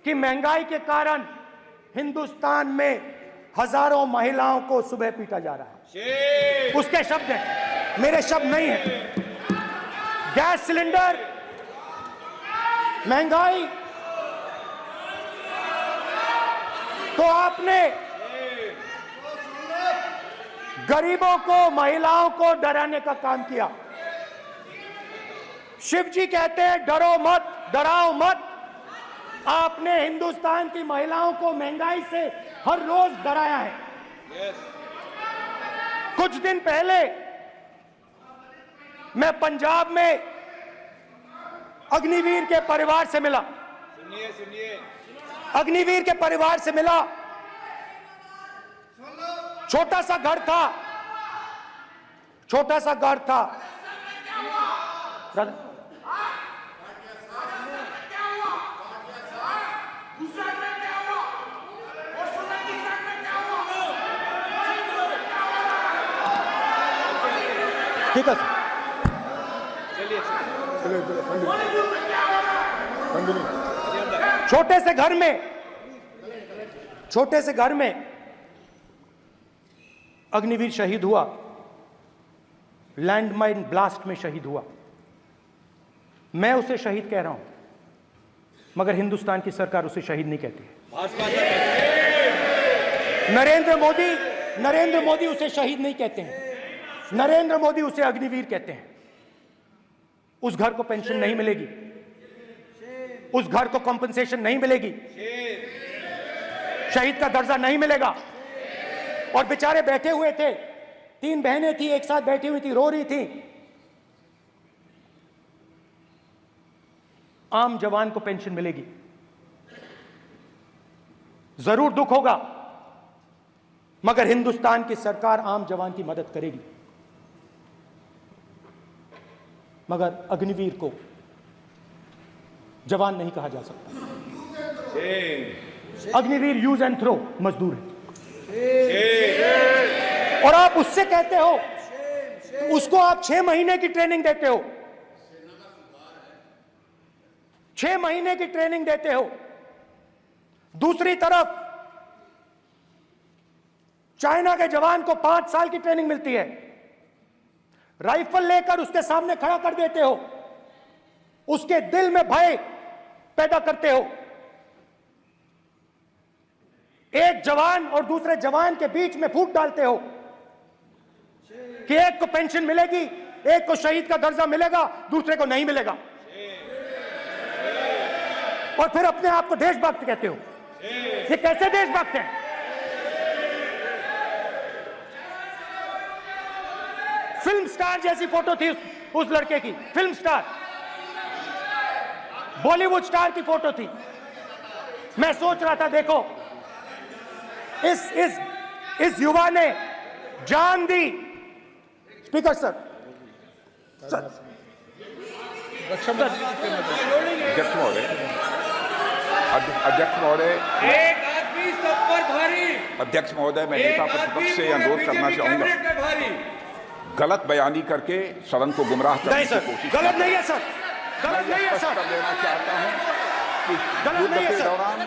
कि महंगाई के कारण हिंदुस्तान में हजारों महिलाओं को सुबह पीटा जा रहा है। उसके शब्द हैं, मेरे शब्द नहीं हैं। गैस सिलेंडर, महंगाई, तो आपने गरीबों को, महिलाओं को डराने का काम किया। शिव जी कहते हैं डरो मत, डराओ मत। आपने हिंदुस्तान की महिलाओं को महंगाई से हर रोज डराया है। कुछ दिन पहले मैं पंजाब में अग्निवीर के परिवार से मिला। सुनिए अग्निवीर के परिवार से मिला। छोटा सा घर था, छोटा सा घर था। ठीक है सर, छोटे से घर में अग्निवीर शहीद हुआ, लैंडमाइन ब्लास्ट में शहीद हुआ। मैं उसे शहीद कह रहा हूं, मगर हिंदुस्तान की सरकार उसे शहीद नहीं कहती। नरेंद्र मोदी उसे शहीद नहीं कहते हैं। नरेंद्र मोदी उसे अग्निवीर कहते हैं। उस घर को पेंशन नहीं मिलेगी, उस घर को कॉम्पनसेशन नहीं मिलेगी, शहीद का दर्जा नहीं मिलेगा। और बेचारे बैठे हुए थे, 3 बहनें थी, एक साथ बैठी हुई थी, रो रही थी। आम जवान को पेंशन मिलेगी, जरूर दुख होगा, मगर हिंदुस्तान की सरकार आम जवान की मदद करेगी। मगर अग्निवीर को जवान नहीं कहा जा सकता। अग्निवीर यूज एंड थ्रो मजदूर है। और आप उससे कहते हो, उसको आप 6 महीने की ट्रेनिंग देते हो, 6 महीने की ट्रेनिंग देते हो। दूसरी तरफ चाइना के जवान को 5 साल की ट्रेनिंग मिलती है। राइफल लेकर उसके सामने खड़ा कर देते हो, उसके दिल में भय पैदा करते हो। एक जवान और दूसरे जवान के बीच में फूट डालते हो कि एक को पेंशन मिलेगी, एक को शहीद का दर्जा मिलेगा, दूसरे को नहीं मिलेगा। और फिर अपने आप को देशभक्त कहते हो। ये कैसे देशभक्त हैं? फिल्म स्टार जैसी फोटो थी उस लड़के की, फिल्म स्टार, बॉलीवुड स्टार की फोटो थी। मैं सोच रहा था, देखो इस युवा ने जान दी। स्पीकर सर, अध्यक्ष महोदय, एक आदमी सब पर भारी। अध्यक्ष महोदय, मैं नेता प्रतिपक्ष से अनुरोध करना चाहूंगा, गलत बयानी करके सदन को गुमराह करने की कोशिश गलत नहीं है सर, गलत नहीं है सर, कर देना चाहता हूं कि युद्ध के दौरान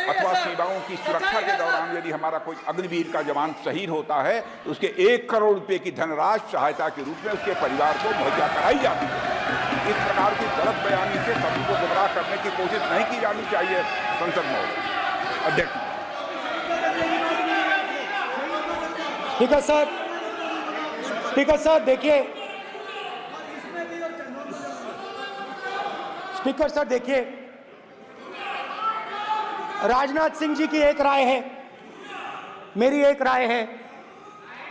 अथवा सीमाओं की सुरक्षा के दौरान यदि हमारा कोई अग्निवीर का जवान शहीद होता है तो उसके 1 करोड़ रुपए की धनराशि सहायता के रूप में उसके परिवार को मुहैया कराई जाती है। इस प्रकार की गलत बयानी से सभी को गुमराह करने की कोशिश नहीं की जानी चाहिए। संसद महोदय, अध्यक्ष। स्पीकर सर, स्पीकर सर देखिए, स्पीकर सर देखिए, राजनाथ सिंह जी की एक राय है, मेरी एक राय है।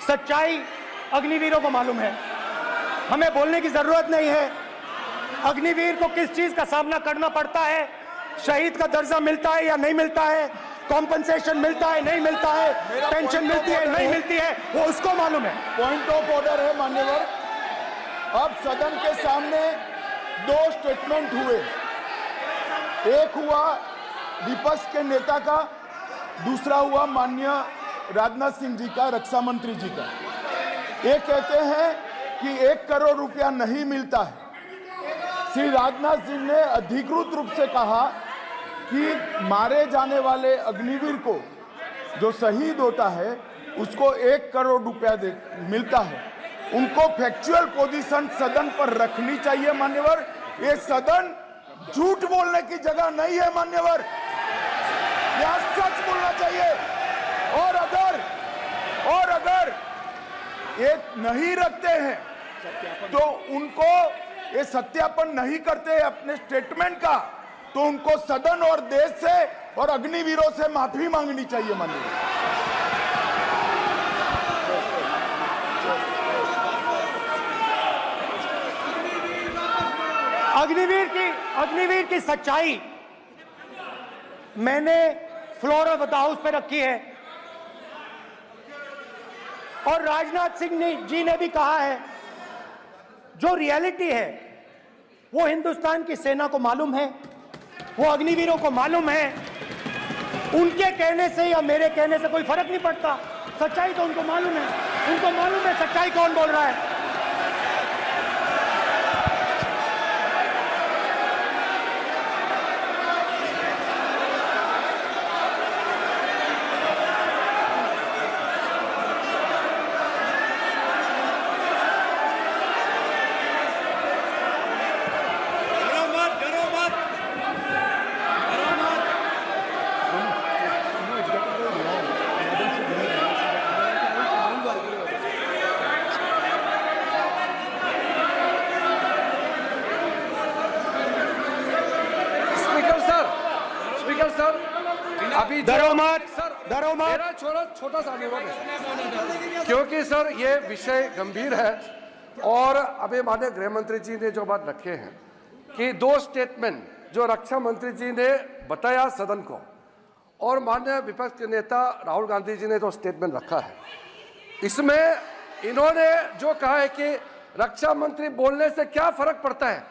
सच्चाई अग्निवीरों को मालूम है, हमें बोलने की जरूरत नहीं है। अग्निवीर को किस चीज का सामना करना पड़ता है, शहीद का दर्जा मिलता है या नहीं मिलता है, कॉम्पनसेशन मिलता है नहीं मिलता है, पेंशन मिलती है नहीं मिलती है, वो उसको मालूम है। पॉइंट ऑफ ऑर्डर है मान्यवर। अब सदन के सामने 2 स्टेटमेंट हुए, एक हुआ विपक्ष के नेता का, दूसरा हुआ माननीय राजनाथ सिंह जी का, रक्षा मंत्री जी का। ये कहते हैं कि 1 करोड़ रुपया नहीं मिलता है। श्री राजनाथ सिंह ने अधिकृत रूप से कहा कि मारे जाने वाले अग्निवीर को जो शहीद होता है उसको 1 करोड़ रुपया मिलता है। उनको फैक्चुअल पोजीशन सदन पर रखनी चाहिए मान्यवर। ये सदन झूठ बोलने की जगह नहीं है मान्यवर, यह सच बोलना चाहिए। और अगर ये नहीं रखते हैं तो उनको ये सत्यापन नहीं करते अपने स्टेटमेंट का, तो उनको सदन और देश से और अग्निवीरों से माफी मांगनी चाहिए माननीय। अग्निवीर की सच्चाई मैंने फ्लोर ऑफ द हाउस पे रखी है और राजनाथ सिंह जी ने भी कहा है। जो रियलिटी है वो हिंदुस्तान की सेना को मालूम है, वो अग्निवीरों को मालूम है। उनके कहने से या मेरे कहने से कोई फर्क नहीं पड़ता, सच्चाई तो उनको मालूम है। उनको मालूम है सच्चाई कौन बोल रहा है। अभी मेरा छोटा सा अनुरोध है, क्योंकि सर ये विषय गंभीर है और अभी माननीय गृह मंत्री जी ने जो बात रखे हैं कि 2 स्टेटमेंट जो रक्षा मंत्री जी ने बताया सदन को और माननीय विपक्ष के नेता राहुल गांधी जी ने जो स्टेटमेंट रखा है, इसमें इन्होंने जो कहा है कि रक्षा मंत्री बोलने से क्या फर्क पड़ता है,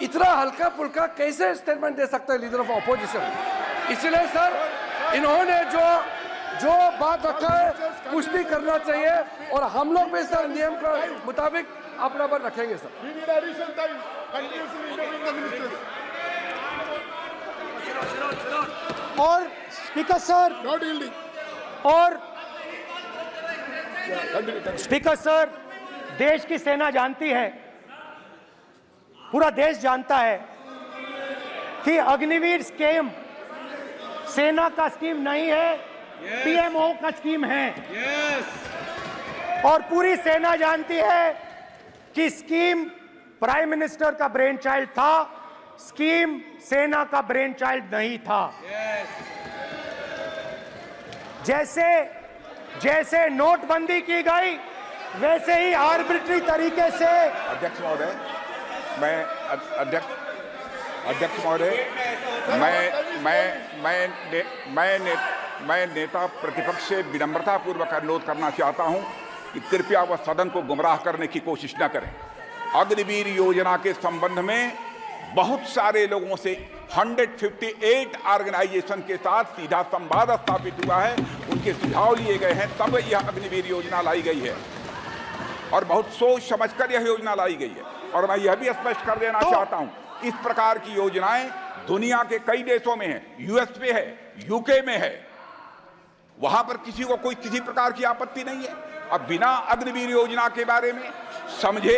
इतना हल्का फुल्का कैसे स्टेटमेंट दे सकता है लीडर ऑफ ऑपोजिशन। इसलिए सर इन्होंने जो बात रखा है पुष्टि करना चाहिए और हम लोग भी सर नियम के मुताबिक अपना पर रखेंगे सर। और स्पीकर सर स्पीकर सर, देश की सेना जानती है, पूरा देश जानता है कि अग्निवीर स्कीम सेना का स्कीम नहीं है, पीएमओ का स्कीम है। और पूरी सेना जानती है कि स्कीम प्राइम मिनिस्टर का ब्रेन चाइल्ड था, स्कीम सेना का ब्रेन चाइल्ड नहीं था। जैसे नोटबंदी की गई वैसे ही आर्बिट्री तरीके से। अध्यक्ष महोदय, मैं नेता प्रतिपक्ष से विनम्रता पूर्वक अनुरोध करना चाहता हूं कि कृपया वह सदन को गुमराह करने की कोशिश न करें। अग्निवीर योजना के संबंध में बहुत सारे लोगों से 158 ऑर्गेनाइजेशन के साथ सीधा संवाद स्थापित हुआ है, उनके सुझाव लिए गए हैं, तब यह अग्निवीर योजना लाई गई है और बहुत सोच समझकर यह योजना लाई गई है। और मैं यह भी स्पष्ट कर देना चाहता हूं, इस प्रकार की योजनाएं दुनिया के कई देशों में है, यूएस में है, यूके में है, वहां पर किसी को कोई किसी प्रकार की आपत्ति नहीं है। अब बिना अग्निवीर योजना के बारे में समझे,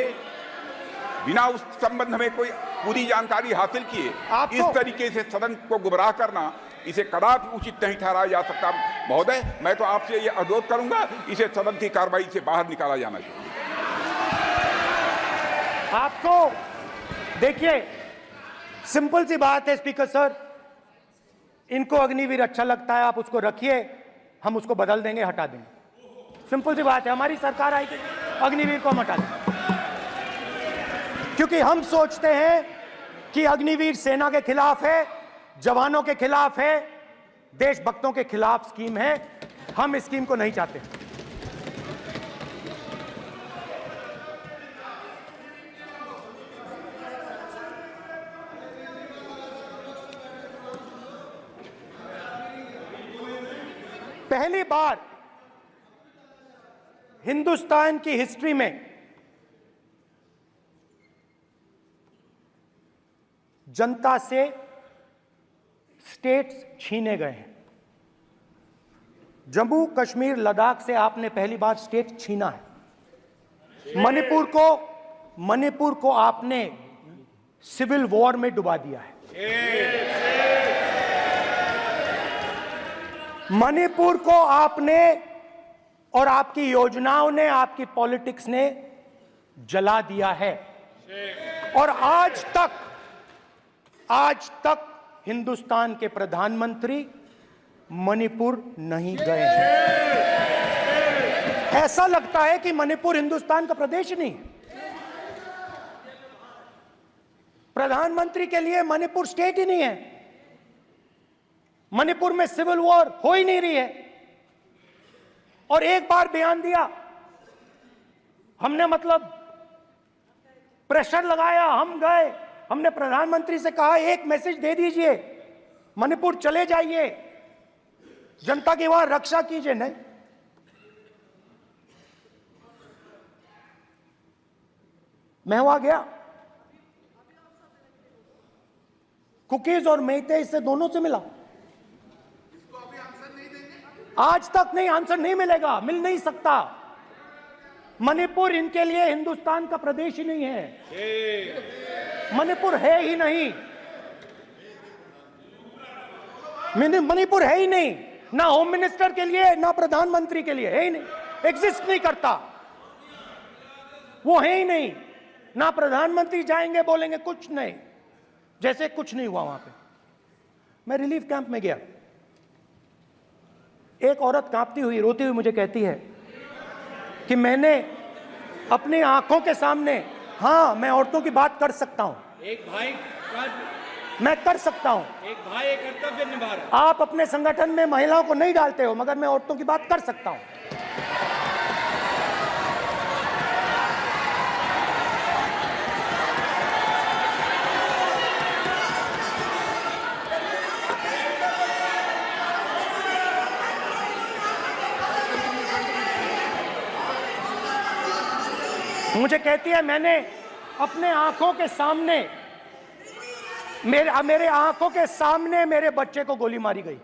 बिना उस संबंध में कोई पूरी जानकारी हासिल किए इस तरीके से सदन को गुमराह करना, इसे कदापि उचित नहीं ठहराया जा सकता। महोदय, मैं तो आपसे यह अनुरोध करूंगा, इसे सदन की कार्रवाई से बाहर निकाला जाना चाहिए। आपको देखिए, सिंपल सी बात है स्पीकर सर, इनको अग्निवीर अच्छा लगता है, आप उसको रखिए, हम उसको बदल देंगे, हटा देंगे। सिंपल सी बात है, हमारी सरकार आएगी, अग्निवीर को हम हटा देंगे, क्योंकि हम सोचते हैं कि अग्निवीर सेना के खिलाफ है, जवानों के खिलाफ है, देशभक्तों के खिलाफ स्कीम है। हम इस स्कीम को नहीं चाहते। पहली बार हिंदुस्तान की हिस्ट्री में जनता से स्टेट्स छीने गए हैं। जम्मू कश्मीर लद्दाख से आपने पहली बार स्टेट छीना है। मणिपुर को आपने सिविल वॉर में डुबा दिया है। मणिपुर को आपने और आपकी योजनाओं ने, आपकी पॉलिटिक्स ने जला दिया है। और आज तक हिंदुस्तान के प्रधानमंत्री मणिपुर नहीं गए हैं। ऐसा लगता है कि मणिपुर हिंदुस्तान का प्रदेश नहीं है। प्रधानमंत्री के लिए मणिपुर स्टेट ही नहीं है। मणिपुर में सिविल वॉर हो ही नहीं रही है। और एक बार बयान दिया हमने, मतलब प्रेशर लगाया, हम गए, हमने प्रधानमंत्री से कहा एक मैसेज दे दीजिए, मणिपुर चले जाइए, जनता की वहां रक्षा कीजिए। नहीं, मैं वहां गया, कुकीज और मेहते से दोनों से मिला। आज तक नहीं, आंसर नहीं मिलेगा, मिल नहीं सकता। मणिपुर इनके लिए हिंदुस्तान का प्रदेश ही नहीं है। मणिपुर है ही नहीं। मणिपुर है ही नहीं, ना होम मिनिस्टर के लिए, ना प्रधानमंत्री के लिए, है ही नहीं, एग्जिस्ट नहीं करता। वो है ही नहीं। ना प्रधानमंत्री जाएंगे बोलेंगे कुछ नहीं, जैसे कुछ नहीं हुआ वहां पे। मैं रिलीफ कैंप में गया, एक औरत कांपती हुई, रोती हुई मुझे कहती है कि मैंने अपनी आंखों के सामने, हाँ मैं औरतों की बात कर सकता हूं, एक भाई मैं कर सकता हूं, एक भाई एक कर्तव्य निभा रहा है। आप अपने संगठन में महिलाओं को नहीं डालते हो, मगर मैं औरतों की बात कर सकता हूं। मुझे कहती है मैंने अपने आंखों के सामने, मेरे आंखों के सामने मेरे बच्चे को गोली मारी गई।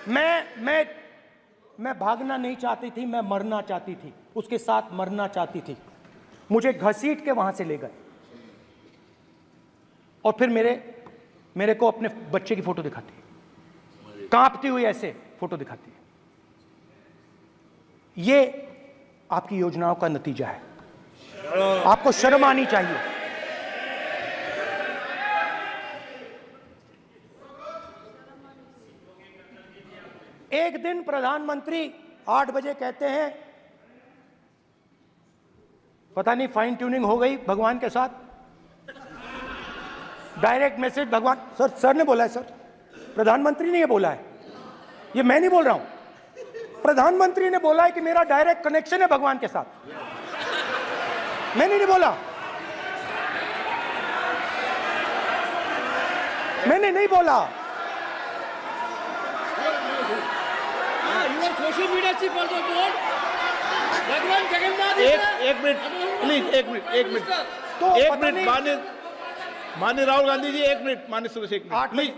मैं भागना नहीं चाहती थी, मैं मरना चाहती थी, उसके साथ मरना चाहती थी। मुझे घसीट के वहां से ले गए और फिर मेरे को अपने बच्चे की फोटो दिखाती है, कांपती हुई ऐसे फोटो दिखाती है। ये आपकी योजनाओं का नतीजा है। आपको शर्म आनी चाहिए। एक दिन प्रधानमंत्री 8 बजे कहते हैं, पता नहीं फाइन ट्यूनिंग हो गई भगवान के साथ, डायरेक्ट मैसेज भगवान, सर ने बोला है, सर प्रधानमंत्री ने ये बोला है, ये मैं नहीं बोल रहा हूं, प्रधानमंत्री ने बोला है कि मेरा डायरेक्ट कनेक्शन है भगवान के साथ। मैंने नहीं बोला, मैंने नहीं बोला। Social media chief also told भगवान जगन्नाथ। एक मिनट प्लीज, एक मिनट तो एक मिनट माननीय राहुल गांधी जी, एक मिनट, माननीय सदस्य एक मिनट प्लीज,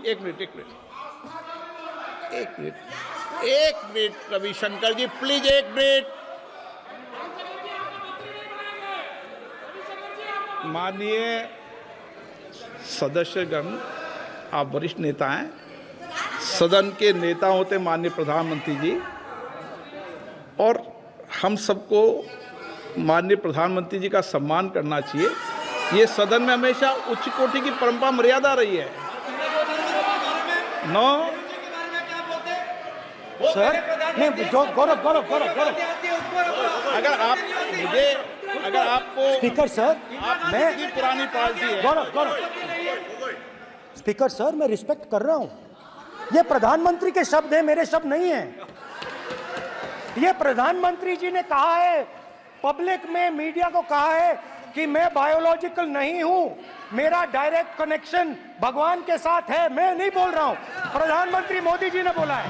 एक मिनट रविशंकर जी प्लीज, एक मिनट। माननीय सदस्यगण, आप वरिष्ठ नेता हैं, सदन के नेता होते माननीय प्रधानमंत्री जी, और हम सबको माननीय प्रधानमंत्री जी का सम्मान करना चाहिए। ये सदन में हमेशा उच्च कोटि की परंपरा मर्यादा रही है। नो सर नहीं, गौरव अगर आपको स्पीकर सर, मैं पुरानी पार्टी है। गौरव स्पीकर सर, मैं रिस्पेक्ट कर रहा हूं। ये प्रधानमंत्री के शब्द हैं, मेरे शब्द नहीं हैं। ये प्रधानमंत्री जी ने कहा है, पब्लिक में, मीडिया को कहा है कि मैं बायोलॉजिकल नहीं हूं, मेरा डायरेक्ट कनेक्शन भगवान के साथ है। मैं नहीं बोल रहा हूं, प्रधानमंत्री मोदी जी ने बोला है।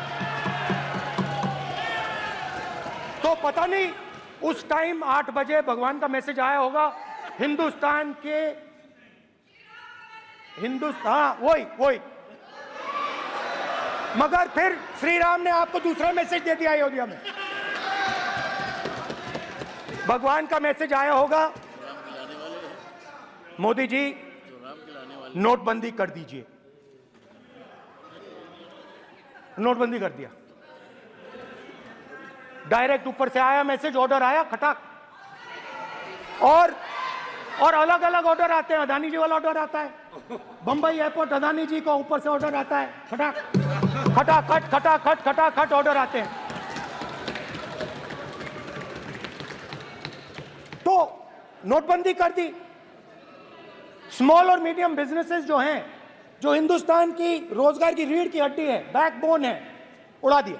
तो पता नहीं उस टाइम 8 बजे भगवान का मैसेज आया होगा, हिंदुस्तान वही मगर फिर श्री राम ने आपको दूसरा मैसेज दे दिया अयोध्या में। भगवान का मैसेज आया होगा, मोदी जी नोटबंदी कर दीजिए। नोटबंदी कर दिया, डायरेक्ट ऊपर से आया मैसेज, ऑर्डर आया खटाक। और अलग अलग ऑर्डर आते हैं। अदानी जी वाला ऑर्डर आता है, बंबई एयरपोर्ट अदानी जी को ऊपर से ऑर्डर आता है, खटाक खटाखट खटाखट खटाखट ऑर्डर आते हैं। तो नोटबंदी कर दी। स्मॉल और मीडियम बिजनेसेस जो हैं, जो हिंदुस्तान की रोजगार की रीढ़ की हड्डी है, बैकबोन है, उड़ा दिया,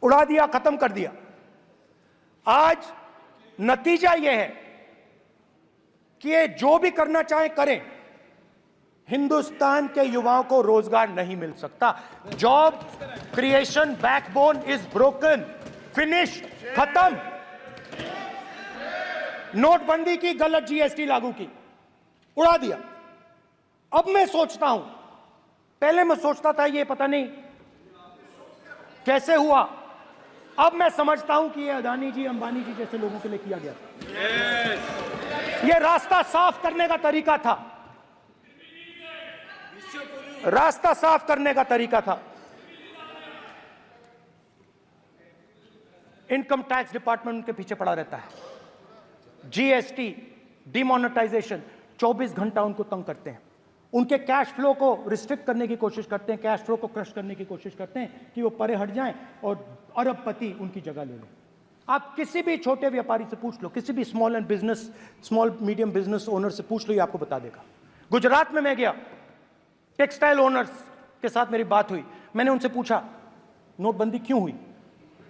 उड़ा दिया, खत्म कर दिया। आज नतीजा यह है कि ये जो भी करना चाहे करें, हिंदुस्तान के युवाओं को रोजगार नहीं मिल सकता। Job creation backbone is broken, finish, खत्म। नोटबंदी की, गलत जीएसटी लागू की, उड़ा दिया। अब मैं सोचता हूं, पहले मैं सोचता था ये पता नहीं कैसे हुआ, अब मैं समझता हूं कि ये अदानी जी, अंबानी जी जैसे लोगों के लिए किया गया। ये रास्ता साफ करने का तरीका था, रास्ता साफ करने का तरीका था। इनकम टैक्स डिपार्टमेंट उनके पीछे पड़ा रहता है। जीएसटी, डिमोनेटाइजेशन, 24 घंटा उनको तंग करते हैं। उनके कैश फ्लो को रिस्ट्रिक्ट करने की कोशिश करते हैं, कैश फ्लो को क्रश करने की कोशिश करते हैं कि वो परे हट जाएं और अरबपति उनकी जगह ले लें। आप किसी भी छोटे व्यापारी से पूछ लो, किसी भी स्मॉल मीडियम बिजनेस ओनर से पूछ लो, ये आपको बता देगा। गुजरात में मैं गया, टेक्सटाइल ओनर्स के साथ मेरी बात हुई। मैंने उनसे पूछा नोटबंदी क्यों हुई,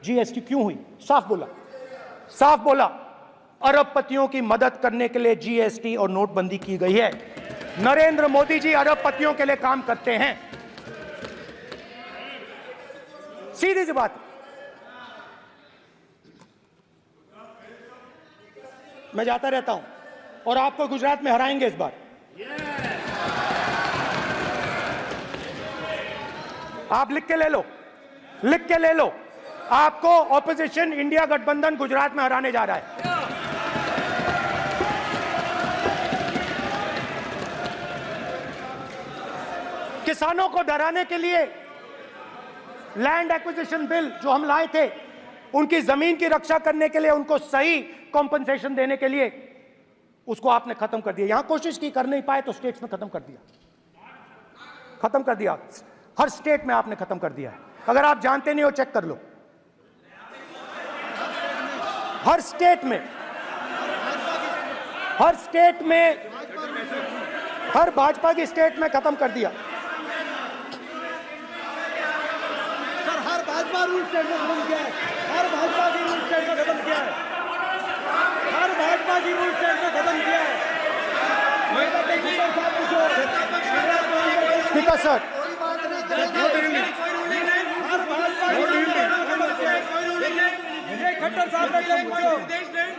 जीएसटी क्यों हुई? साफ बोला अरबपतियों की मदद करने के लिए जीएसटी और नोटबंदी की गई है। नरेंद्र मोदी जी अरबपतियों के लिए काम करते हैं, सीधी सी बात। मैं जाता रहता हूं और आपको गुजरात में हराएंगे इस बार। आप लिख के ले लो, लिख के ले लो, आपको ऑपोजिशन इंडिया गठबंधन गुजरात में हराने जा रहा है। किसानों को डराने के लिए लैंड एक्विजिशन बिल जो हम लाए थे, उनकी जमीन की रक्षा करने के लिए, उनको सही कॉम्पनसेशन देने के लिए, उसको आपने खत्म कर दिया। यहां कोशिश की, कर नहीं पाए तो स्टेट्स में खत्म कर दिया, खत्म कर दिया। हर स्टेट में आपने खत्म कर दिया है। अगर आप जानते नहीं हो चेक कर लो, हर स्टेट में, हर भाजपा की स्टेट में खत्म कर दिया। सर हर भाजपा रूल स्टेट में खत्म किया है, हर भाजपा की रूल स्टेट में खत्म किया है, हर भाजपा की रूल स्टेट में खत्म किया है। स्पीकर सर, खट्टर साहब का कोई निर्देश नहीं,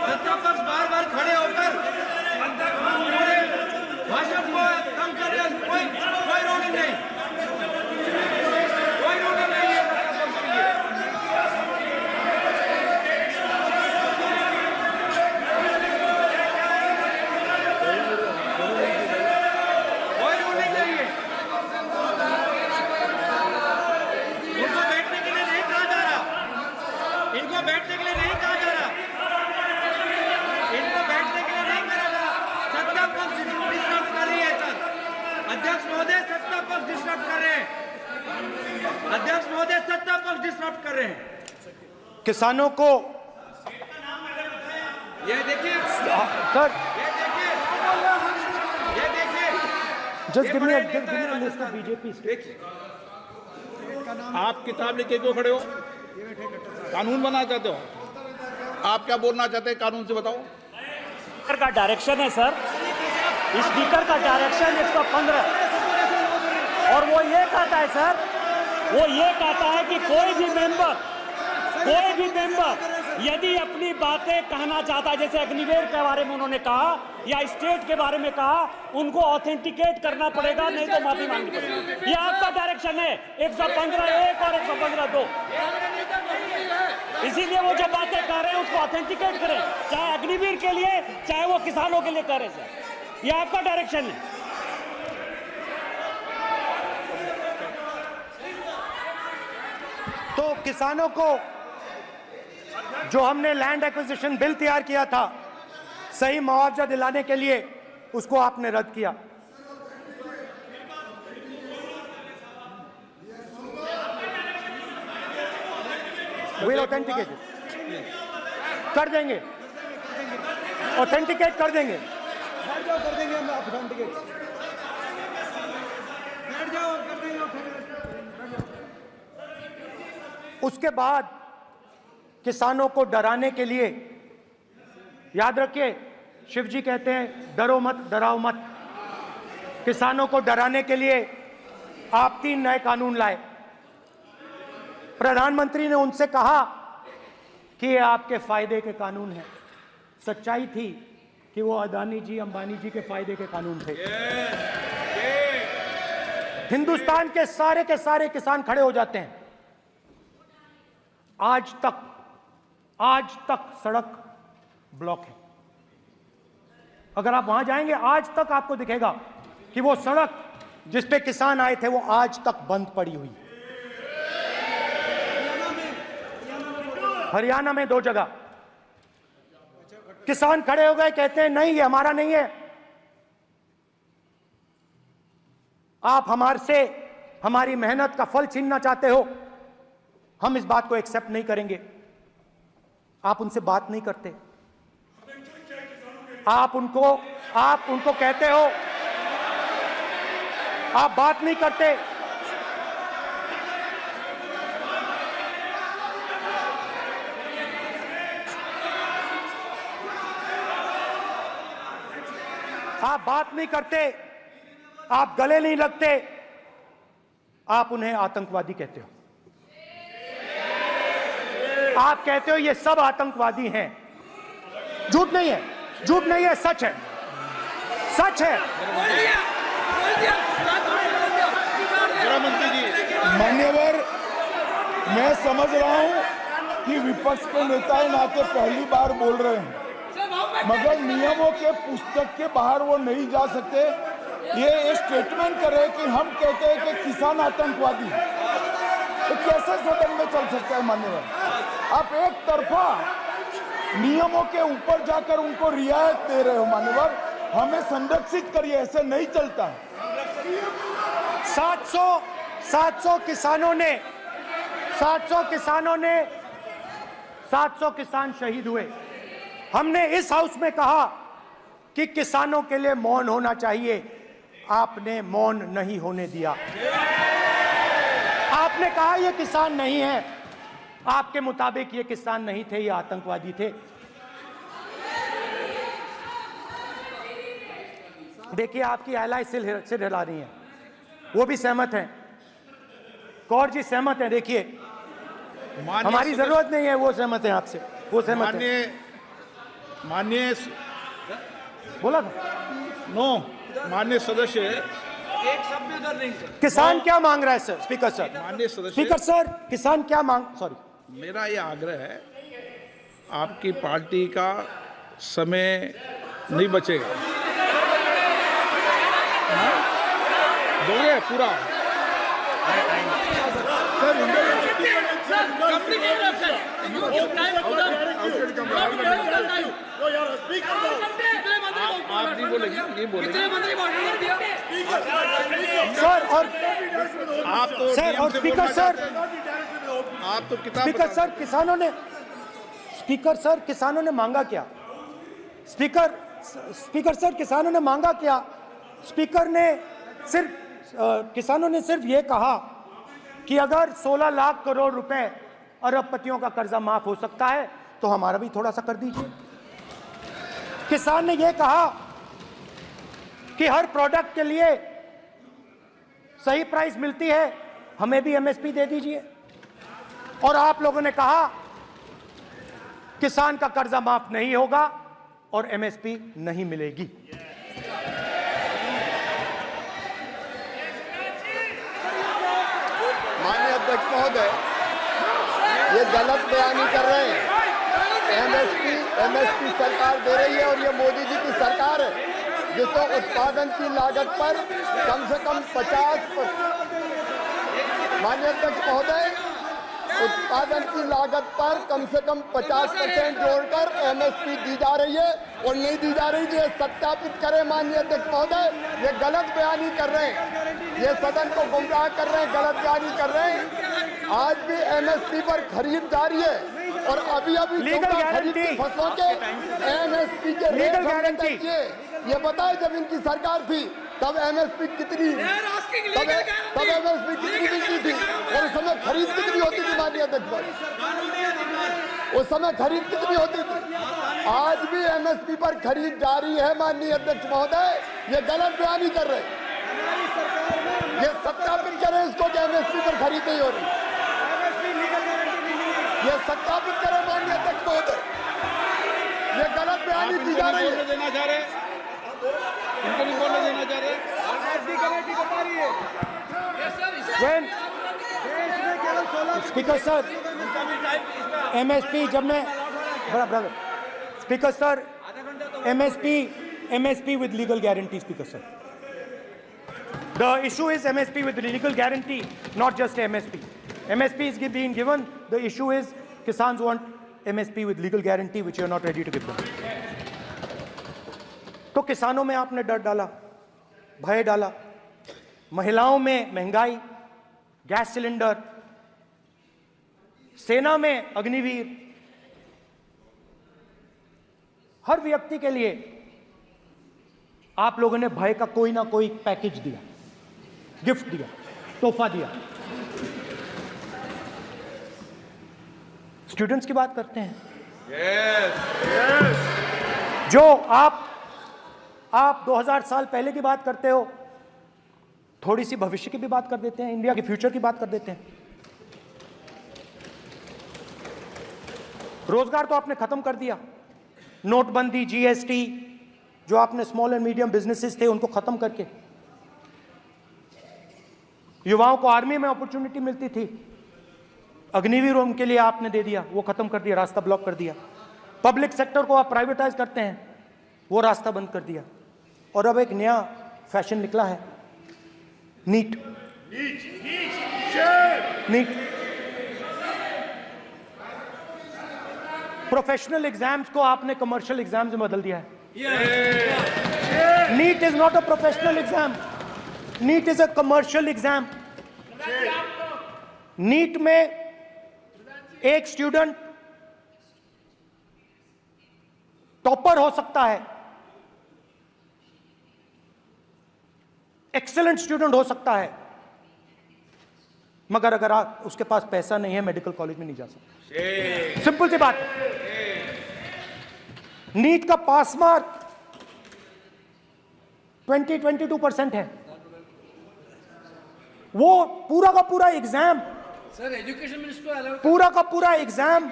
सत्ता पक्ष बार बार खड़े होकर भाषण को कम कर रहे, कोई रूलिंग नहीं, कोई रूलिंग नहीं है। बैठने के लिए नहीं कहा जा रहा, इनको बैठने के लिए नहीं कहा जा रहा। सत्ता पक्ष डिस्टर्ब कर रही है सर, अध्यक्ष महोदय सत्ता पक्ष डिस्टर्ब कर रहे हैं, अध्यक्ष महोदय सत्ता पक्ष डिस्टर्ब कर रहे हैं। किसानों को ये देखिए सर, ये देखिए just give me a list of BJP states. आप किताब लेके क्यों खड़े हो? कानून बनाना चाहते हो? आप क्या बोलना चाहते हैं, कानून से बताओ। स्पीकर का डायरेक्शन है सर, स्पीकर का डायरेक्शन 115, और वो ये कहता है सर, वो ये कहता है कि कोई भी मेंबर यदि अपनी बातें कहना चाहता है, जैसे अग्निवीर के बारे में उन्होंने कहा या स्टेट के बारे में कहा, उनको ऑथेंटिकेट करना पड़ेगा, नहीं तो माफी मांगनी पड़ेगी। ये आपका डायरेक्शन है 115(1) और 115(2). इसीलिए वो जो बातें कर रहे हैं उसको ऑथेंटिकेट करें, चाहे अग्निवीर के लिए चाहे वो किसानों के लिए कर रहे हैं। सर, ये आपका डायरेक्शन है। तो किसानों को जो हमने लैंड एक्विजिशन बिल तैयार किया था सही मुआवजा दिलाने के लिए, उसको आपने रद्द किया। विल ऑथेंटिकेट कर देंगे, ऑथेंटिकेट कर देंगे, बैठ जाओ, कर देंगे हम ऑथेंटिकेट। बैठ जाओ, कर देंगे ऑथेंटिकेट। उसके बाद किसानों को डराने के लिए, याद रखिए शिव जी कहते हैं डरो मत डराओ मत, किसानों को डराने के लिए आप 3 नए कानून लाए। प्रधानमंत्री ने उनसे कहा कि ये आपके फायदे के कानून हैं। सच्चाई थी कि वो अदानी जी अंबानी जी के फायदे के कानून थे। हिंदुस्तान के सारे किसान खड़े हो जाते हैं। आज तक सड़क ब्लॉक है। अगर आप वहां जाएंगे आज तक आपको दिखेगा कि वो सड़क जिस पे किसान आए थे वो आज तक बंद पड़ी हुई। हरियाणा में 2 जगह किसान खड़े हो गए, कहते हैं नहीं ये हमारा नहीं है, आप हमारे से हमारी मेहनत का फल छीनना चाहते हो, हम इस बात को एक्सेप्ट नहीं करेंगे। आप उनसे बात नहीं करते, आप उनको कहते हो, आप बात नहीं करते। आप बात नहीं करते, आप गले नहीं लगते, आप उन्हें आतंकवादी कहते हो। आप कहते हो ये सब आतंकवादी हैं। झूठ नहीं है, झूठ नहीं है, सच है, सच है। गृहमंत्री जी, मान्यवर, मैं समझ रहा हूं कि विपक्ष के नेता नाते पहली बार बोल रहे हैं, मगर नियमों के पुस्तक के बाहर वो नहीं जा सकते। ये स्टेटमेंट करे कि हम कहते हैं कि किसान आतंकवादी, तो कैसे सदन में चल सकता है मान्यवर? आप एक तरफा नियमों के ऊपर जाकर उनको रियायत दे रहे हो मान्यवर, हमें संरक्षित करिए, ऐसे नहीं चलता। 700 किसान शहीद हुए। हमने इस हाउस में कहा कि किसानों के लिए मौन होना चाहिए, आपने मौन नहीं होने दिया। आपने कहा ये किसान नहीं है, आपके मुताबिक ये किसान नहीं थे, ये आतंकवादी थे। देखिए आपकी एलाई सिर हिला रही है, वो भी सहमत हैं, कौर जी सहमत हैं। देखिए हमारी जरूरत नहीं है, वो सहमत हैं आपसे, वो सहमत हैं। माननीय बोला था नो, माननीय सदस्य, एक शब्द उधर नहीं सर। किसान क्या मांग रहा है सर? स्पीकर सर, माननीय सदस्य, स्पीकर सर, किसान क्या मांग, सॉरी, मेरा ये आग्रह है, आपकी पार्टी का समय नहीं बचेगा, दोगे पूरा? आप नहीं बोलेंगे, ये बोलेंगे सर। और आप तो सर, और स्पीकर सर, आप तो किताब स्पीकर सर, किसानों ने मांगा क्या? स्पीकर सर, किसानों ने मांगा क्या? स्पीकर ने सिर्फ किसानों ने सिर्फ ये कहा कि अगर 16 लाख करोड़ रुपए अरबपतियों का कर्जा माफ हो सकता है तो हमारा भी थोड़ा सा कर दीजिए। किसान ने यह कहा कि हर प्रोडक्ट के लिए सही प्राइस मिलती है, हमें भी एमएसपी दे दीजिए। और आप लोगों ने कहा किसान का कर्जा माफ नहीं होगा और एमएसपी नहीं मिलेगी। माननीय अध्यक्ष महोदय, ये गलत बयानी कर रहे हैं। एमएसपी सरकार दे रही है और ये मोदी जी की सरकार है जिसको उत्पादन की लागत पर कम से कम 50%। माननीय अध्यक्ष महोदय, उत्पादन की लागत पर कम से कम 50% जोड़कर एमएसपी दी जा रही है और नहीं दी जा रही। ये सत्यापित करें माननीय अध्यक्ष महोदय, ये गलत बयानी कर रहे हैं, ये सदन को गुमराह कर रहे हैं, गलत बयानी कर रहे हैं। आज भी एमएसपी पर खरीद जारी है और अभी खरीद की फसलों के एमएसपी के रेट हमने तय किए। ये बताए जब इनकी सरकार थी तब एमएसपी कितनी मिलती थी और उस समय खरीद कितनी होती थी माननीय अध्यक्ष, उस समय खरीद कितनी होती थी। आज भी एमएसपी पर खरीद जारी है माननीय अध्यक्ष महोदय, ये गलत बयानी कर रहे हैं। ये सत्यापित करें इसको कि एमएसपी पर खरीद नहीं हो रही, ये सत्यापित करें माननीय अध्यक्ष महोदय, ये गलत बयानी की जा रही है। देना चाह रहे, इनको नहीं बोलने देना चाह रहे। स्पीकर सर, एमएसपी जब मैं speaker sir, MSP with legal guarantee, speaker sir, the issue is MSP with legal guarantee, not just MSP. MSP is being given, the issue is Kisans want MSP with legal guarantee which you are not ready to give them. तो किसानों में आपने डर डाला, भय डाला, महिलाओं में महंगाई, गैस सिलेंडर, सेना में अग्निवीर, हर व्यक्ति के लिए आप लोगों ने भय का कोई ना कोई पैकेज दिया, गिफ्ट दिया, तोहफा दिया। स्टूडेंट्स की बात करते हैं। जो आप 2000 साल पहले की बात करते हो, थोड़ी सी भविष्य की भी बात कर देते हैं, इंडिया के फ्यूचर की बात कर देते हैं। रोजगार तो आपने खत्म कर दिया, नोटबंदी, जीएसटी, जो आपने स्मॉल एंड मीडियम बिजनेसेस थे उनको खत्म करके, युवाओं को आर्मी में अपॉर्चुनिटी मिलती थी, अग्निवीर उनके लिए आपने दे दिया, वो खत्म कर दिया, रास्ता ब्लॉक कर दिया। पब्लिक सेक्टर को आप प्राइवेटाइज करते हैं, वो रास्ता बंद कर दिया। और अब एक नया फैशन निकला है, नीट। प्रोफेशनल एग्जाम्स को आपने कमर्शियल एग्जाम्स में बदल दिया है। NEET is not a professional exam, NEET is a commercial exam. NEET में एक स्टूडेंट टॉपर हो सकता है, एक्सीलेंट स्टूडेंट हो सकता है, मगर अगर आप उसके पास पैसा नहीं है, मेडिकल कॉलेज में नहीं जा सकता। सिंपल सी बात है। नीट का पास मार्क 22% है। वो पूरा का पूरा एग्जाम, सर एजुकेशन मिनिस्टर, पूरा का पूरा एग्जाम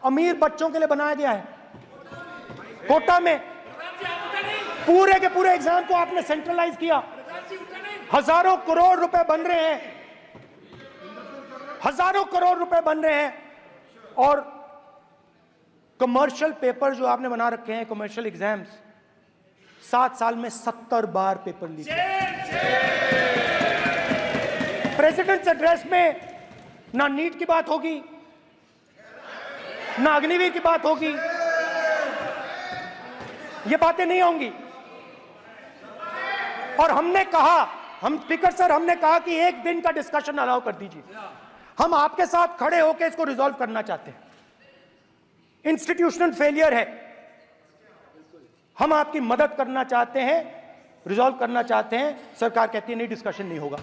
अमीर बच्चों के लिए बनाया गया है। कोटा में पूरे के पूरे एग्जाम को आपने सेंट्रलाइज किया। हजारों करोड़ रुपए बन रहे हैं, हजारों करोड़ रुपए बन रहे हैं। और कमर्शियल पेपर जो आपने बना रखे हैं, कमर्शियल एग्जाम्स, 7 साल में 70 बार पेपर लीक। प्रेसिडेंट्स एड्रेस में ना नीट की बात होगी, ना अग्निवीर की बात होगी, ये बातें नहीं होंगी। और हमने कहा, हम स्पीकर सर, हमने कहा कि एक दिन का डिस्कशन अलाउ कर दीजिए। हम आपके साथ खड़े होकर इसको रिजॉल्व करना चाहते हैं। इंस्टीट्यूशनल फेलियर है, हम आपकी मदद करना चाहते हैं, रिजॉल्व करना चाहते हैं। सरकार कहती है नहीं, डिस्कशन नहीं होगा,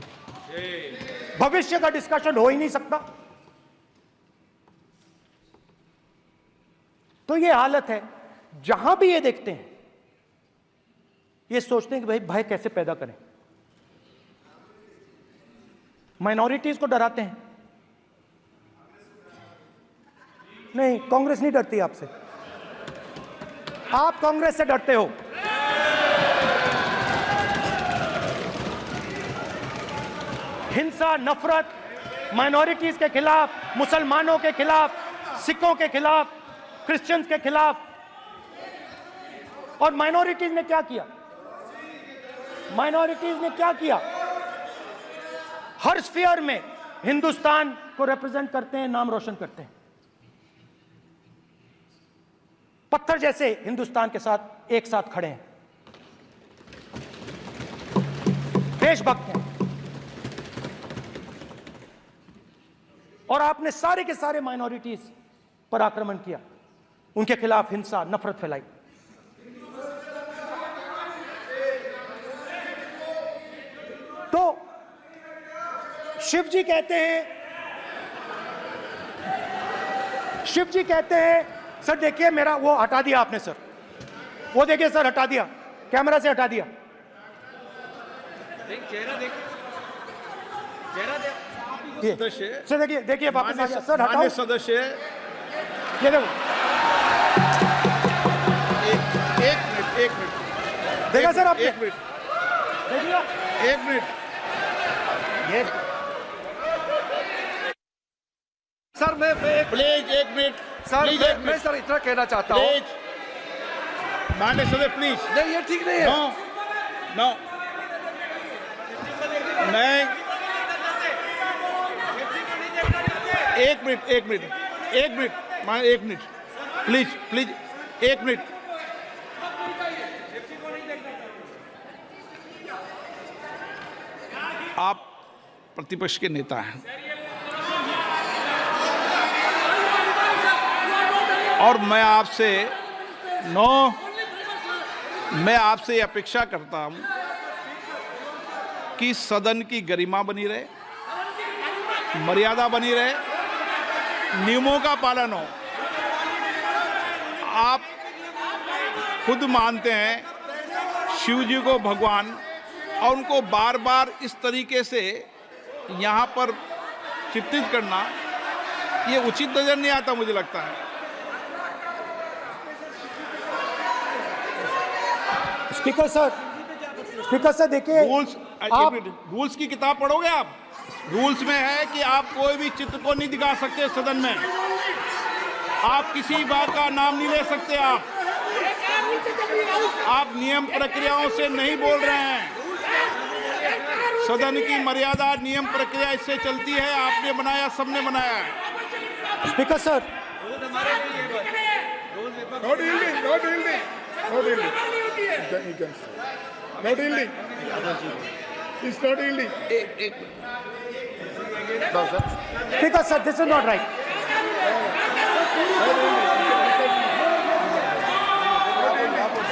भविष्य का डिस्कशन हो ही नहीं सकता। तो ये हालत है। जहां भी ये देखते हैं, ये सोचते हैं कि भाई भय कैसे पैदा करें, माइनॉरिटीज को डराते हैं। नहीं, कांग्रेस नहीं डरती आपसे। आप कांग्रेस से डरते हो। हिंसा, नफरत, माइनॉरिटीज के खिलाफ, मुसलमानों के खिलाफ, सिखों के खिलाफ, क्रिश्चियंस के खिलाफ। और माइनॉरिटीज ने क्या किया? माइनॉरिटीज ने क्या किया? हर स्फीयर में हिंदुस्तान को रिप्रेजेंट करते हैं, नाम रोशन करते हैं। पत्थर जैसे हिंदुस्तान के साथ एक साथ खड़े हैं, देशभक्त हैं। और आपने सारे के सारे माइनॉरिटीज पर आक्रमण किया, उनके खिलाफ हिंसा, नफरत फैलाई। तो शिव जी कहते हैं, सर देखिए मेरा वो हटा दिया आपने सर, वो देखिए सर हटा दिया, कैमरा से हटा दिया। चेहरा देख, चेहरा देख। सदस्य सर देखिए वापस आ गया सर, हटाओ। माननीय सदस्य ये देखो, एक मिनट देखा सर आपने? एक मिनट देखिए, एक मिनट ये सर मैं प्लीज एक मिनट सर प्लीज एक मैं मिनट सर इतना कहना चाहता हूँ। प्लीज माननीय सदस्य प्लीज। नहीं ये ठीक नहीं है। नो नो नहीं, एक मिनट मान एक मिनट प्लीज एक मिनट। आप प्रतिपक्ष के नेता हैं और मैं आपसे अपेक्षा करता हूं कि सदन की गरिमा बनी रहे, मर्यादा बनी रहे, नियमों का पालन हो। आप खुद मानते हैं शिव जी को भगवान, और उनको बार बार इस तरीके से यहाँ पर चित्रित करना ये उचित नजर नहीं आता, मुझे लगता है। स्पीकर सर देखिए, रूल्स की किताब पढ़ोगे आप? रूल्स में है कि आप कोई भी चित्र को नहीं दिखा सकते सदन में, आप किसी बात का नाम नहीं ले सकते, आप नियम प्रक्रियाओं से नहीं बोल रहे हैं। सदन की मर्यादा, नियम प्रक्रिया इससे चलती है, आपने बनाया, सबने बनाया है। Speaker sir, No dealing. It's not dealing. Speaker sir, this is not right.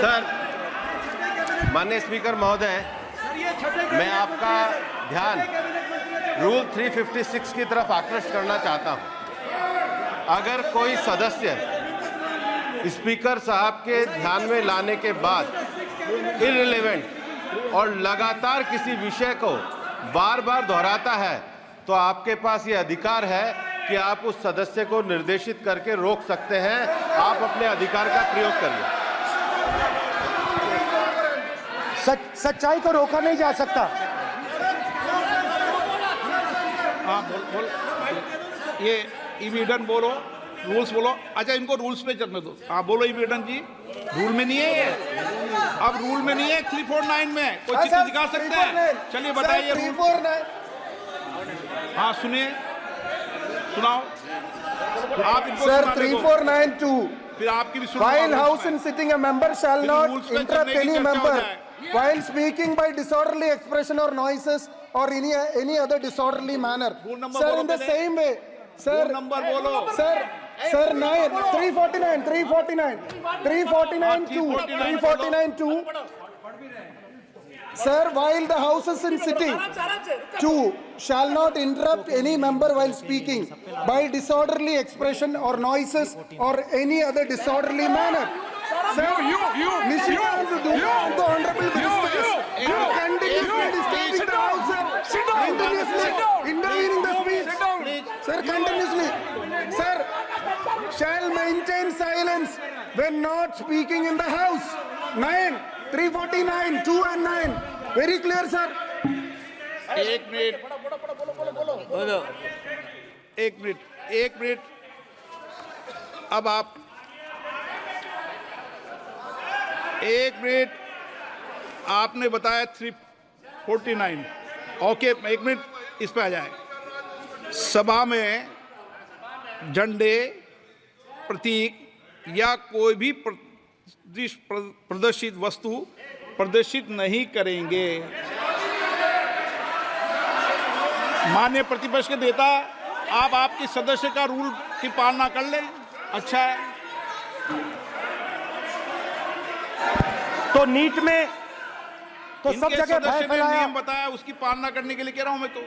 Sir, माननीय स्पीकर महोदय, मैं आपका ध्यान रूल 356 की तरफ आकृष्ट करना चाहता हूं। अगर कोई सदस्य स्पीकर साहब के ध्यान में लाने के बाद इररिलेवेंट और लगातार किसी विषय को बार बार दोहराता है, तो आपके पास ये अधिकार है कि आप उस सदस्य को निर्देशित करके रोक सकते हैं। आप अपने अधिकार का प्रयोग करिए। सच्चाई को रोका नहीं जा सकता। हाँ बोल ये ईवीडन बोलो, रूल्स बोलो। अच्छा, इनको रूल्स पे चलने दो। हाँ बोलो ईवीडन जी, रूल में नहीं है ये, अब रूल में नहीं है। 349 में कोई चित्र दिखा सकते हैं? चलिए बताइए रूल। हाँ सुनिए, सुनाओ आप इनको। सर 3492, फिर आपकी भी सुनो। while house in sitting a member shall not interrupt any member while speaking by disorderly expression or noises or any other disorderly manner. Sir, in the same way, sir, number बोलो। sir 349 Sir, while the house is in sitting, 2 shall not interrupt any member while speaking by disorderly expression or noises or any other disorderly manner. Sir, the honorable ministers continuously disturbing the house, sir. Continuously intervening the speech. Sir, continuously. Sir, shall maintain silence when not speaking in the house. 9, 349, 2 and 9. Very clear, sir. एक minute. अब आप एक minute, आपने बताया 349। Okay, एक minute इस पे आ जाए। सभा में झंडे, प्रतीक या कोई भी प्रदर्शित वस्तु प्रदर्शित नहीं करेंगे। माननीय प्रतिपक्ष के नेता, आप आपकी सदस्य का रूल की पालना कर लें, अच्छा है। तो नीट में तो सब इनके जगह सदस्य भय ने फैलाया। नियम बताया, उसकी पालना करने के लिए कह रहा हूं मैं तो।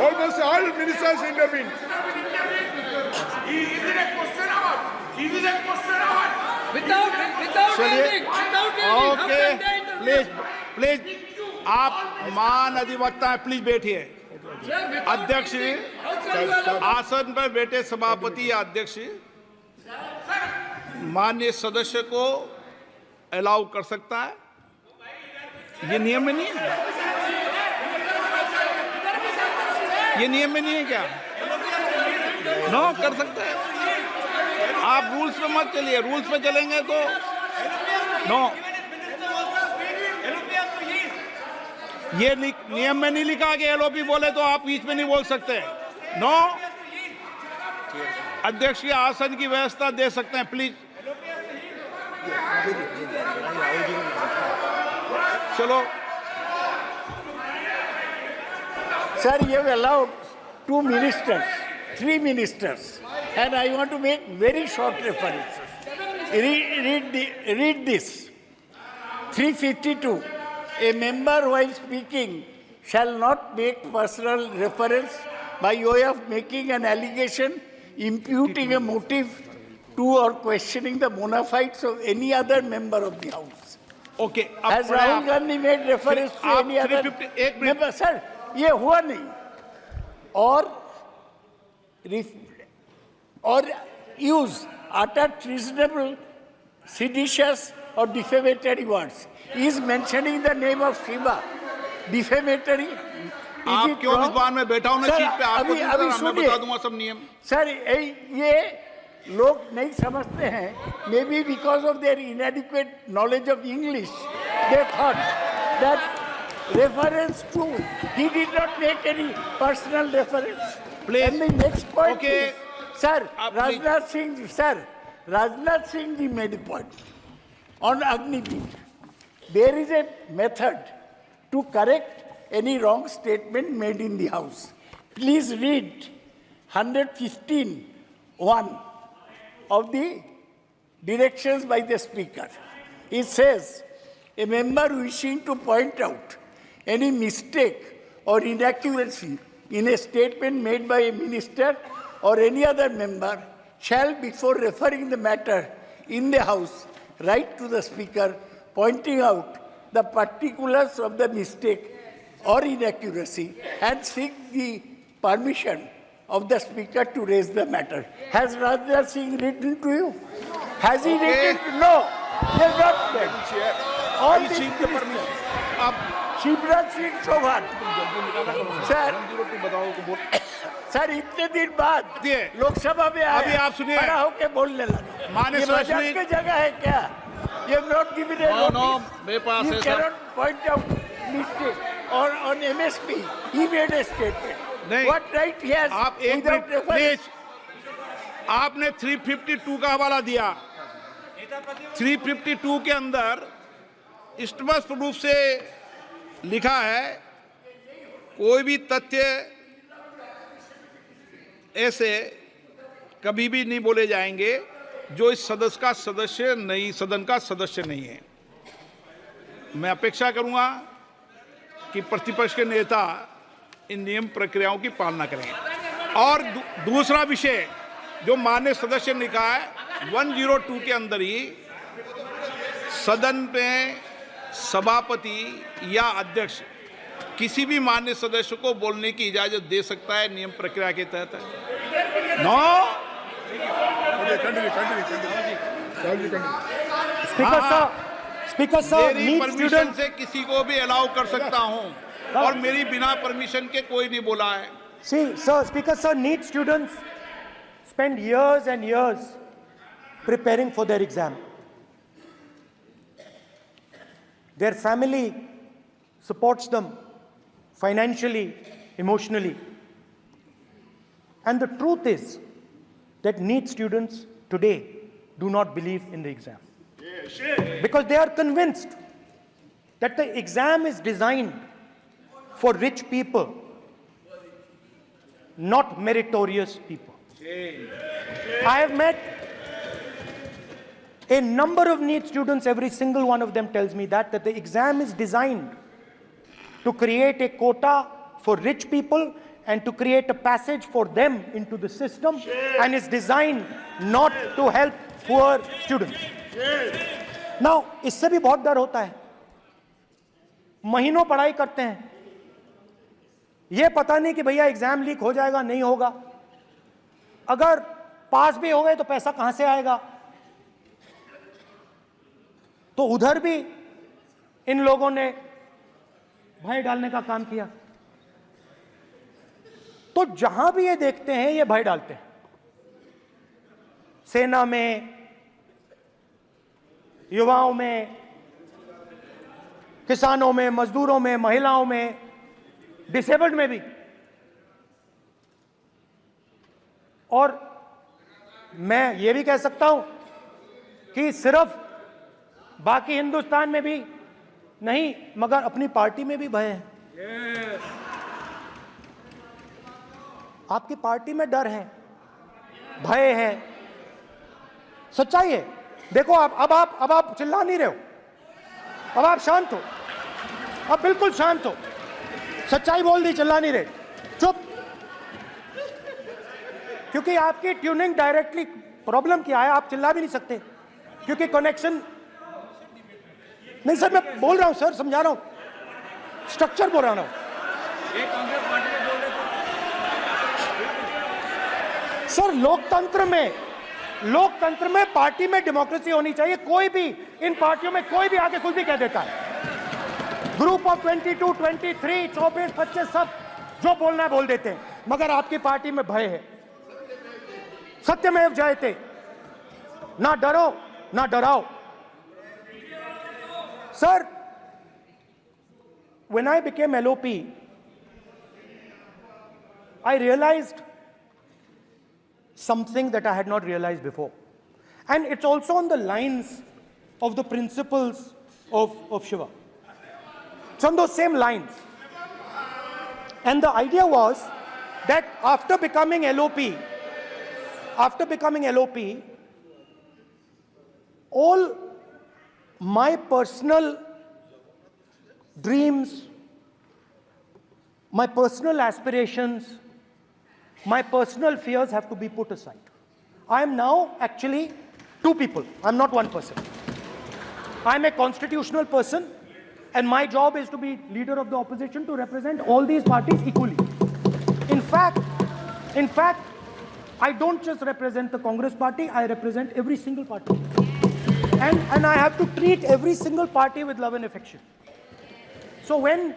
Almost all ministers intervened. Is it a question hour? Is it a question hour? Without ending. Okay, please आप मान अधिवक्ता हैं, प्लीज बैठिए। अध्यक्ष, आसन पर बैठे सभापति या अध्यक्ष माननीय सदस्य को अलाउ कर सकता है, ये नियम में नहीं है। ये नियम में नहीं है क्या? नो, कर सकते हैं। आप रूल्स पे मत चलिए, रूल्स पे चलेंगे तो नो। ये नियम में नहीं लिखा कि एलओपी बोले तो आप बीच में नहीं बोल सकते। नो, अध्यक्ष के आसन की व्यवस्था दे सकते हैं, प्लीज। चलो। Sir, you have allowed 2 ministers, 3 ministers, and I want to make very short references. Read this. 352. A member while speaking shall not make personal reference by way of making an allegation, imputing a motive to or questioning the bona fides of any other member of the House. Okay. Has Rahul Gandhi made reference to any other member? Sir, ये हुआ नहीं। or use utter treasonable, seditious or defamatory words. He is mentioning the name of Shiva. Defamatory. आप क्यों विद्वान में बैठा हूं ना सीट पे, आपको मैं बता दूंगा सब नियम। सर, ये लोग नहीं समझते हैं, may be because of their inadequate knowledge of English, they thought that reference to, he did not make any personal reference. Please. And the next point Okay. is, sir, Rajnath Singh ji made a point on Agniveer. There is a method to correct any wrong statement made in the House. Please read 115(1) of the directions by the Speaker. It says, a member wishing to point out any mistake or inaccuracy in a statement made by a minister or any other member shall, before referring the matter in the House, write to the Speaker pointing out the particulars of the mistake or inaccuracy and seek the permission of the Speaker to raise the matter. Has Rajnath Singh written to you? Has he written? No, he has not done. All these ministers. Shivraj Singh Chouhan sir इतने दिन बाद लोकसभा में अभी आप सुनिए, खड़ा होकर बोलने लगे। माननीय ये मजाक की जगह है क्या? You have not given a notice. मेरे पास You है cannot point out mistake. Or on MSP, he made a statement. नहीं, What right he has? आप एक without मिनट प्लीज। आपने 352 का हवाला दिया। 352 के अंदर स्पष्ट रूप से लिखा है, कोई भी तथ्य ऐसे कभी भी नहीं बोले जाएंगे जो इस सदस्य का सदस्य नहीं, सदन का सदस्य नहीं है। मैं अपेक्षा करूंगा कि प्रतिपक्ष के नेता इन नियम प्रक्रियाओं की पालना करें। और दूसरा विषय जो माननीय सदस्य ने कहा है, 102 के अंदर ही सदन में सभापति या अध्यक्ष किसी भी मान्य सदस्य को बोलने की इजाजत दे सकता है, नियम प्रक्रिया के तहत है। नो स्पीकर सर, मेरी परमिशन से किसी को भी अलाउ कर सकता हूं और मेरी बिना परमिशन के कोई नहीं बोला है। See, sir, Speaker sir, NEET students spend years and years preparing for their exam. Their family supports them financially, emotionally. And the truth is that NEET students today do not believe in the exam. Because they are convinced that the exam is designed for rich people, not meritorious people. I have met a number of NEET students, every single one of them tells me that the exam is designed to create a quota for rich people and to create a passage for them into the system, and is designed not to help poor students. Now, इससे भी बहुत डर होता है। महीनों पढ़ाई करते हैं, ये पता नहीं कि भैया एग्जाम लीक हो जाएगा, नहीं होगा। अगर पास भी हो गए तो पैसा कहां से आएगा? तो उधर भी इन लोगों ने भय डालने का काम किया। तो जहां भी ये देखते हैं ये भय डालते हैं। सेना में, युवाओं में, किसानों में, मजदूरों में, महिलाओं में, डिसेबल्ड में भी। और मैं ये भी कह सकता हूं कि सिर्फ बाकी हिंदुस्तान में भी नहीं, मगर अपनी पार्टी में भी भय है। आपकी पार्टी में डर है, भय है, सच्चाई है। देखो अब आप चिल्ला नहीं रहे हो, अब आप शांत हो, अब बिल्कुल शांत हो। सच्चाई बोल दी, चिल्ला नहीं रहे, चुप। क्योंकि आपकी ट्यूनिंग डायरेक्टली, प्रॉब्लम क्या है, आप चिल्ला भी नहीं सकते क्योंकि कनेक्शन नहीं। सर मैं बोल रहा हूं, सर समझा रहा हूं, स्ट्रक्चर बोल रहा हूं। सर लोकतंत्र में पार्टी में डेमोक्रेसी होनी चाहिए। कोई भी इन पार्टियों में कोई भी आके कुछ भी कह देता है। ग्रुप ऑफ 22, 23, 24, 25 सब जो बोलना है बोल देते हैं, मगर आपकी पार्टी में भय है। सत्यमेव जयते, ना डरो ना डराओ। Sir, when I became LOP, I realized something that I had not realized before. And it's also on the lines of the principles of Shiva. It's on those same lines. And the idea was that after becoming LOP, all my personal dreams, my personal aspirations, my personal fears have to be put aside. I am now actually two people. I'm not one person. I'm a constitutional person, and my job is to be leader of the opposition, to represent all these parties equally. In fact, I don't just represent the Congress party, I represent every single party. And I have to treat every single party with love and affection. So when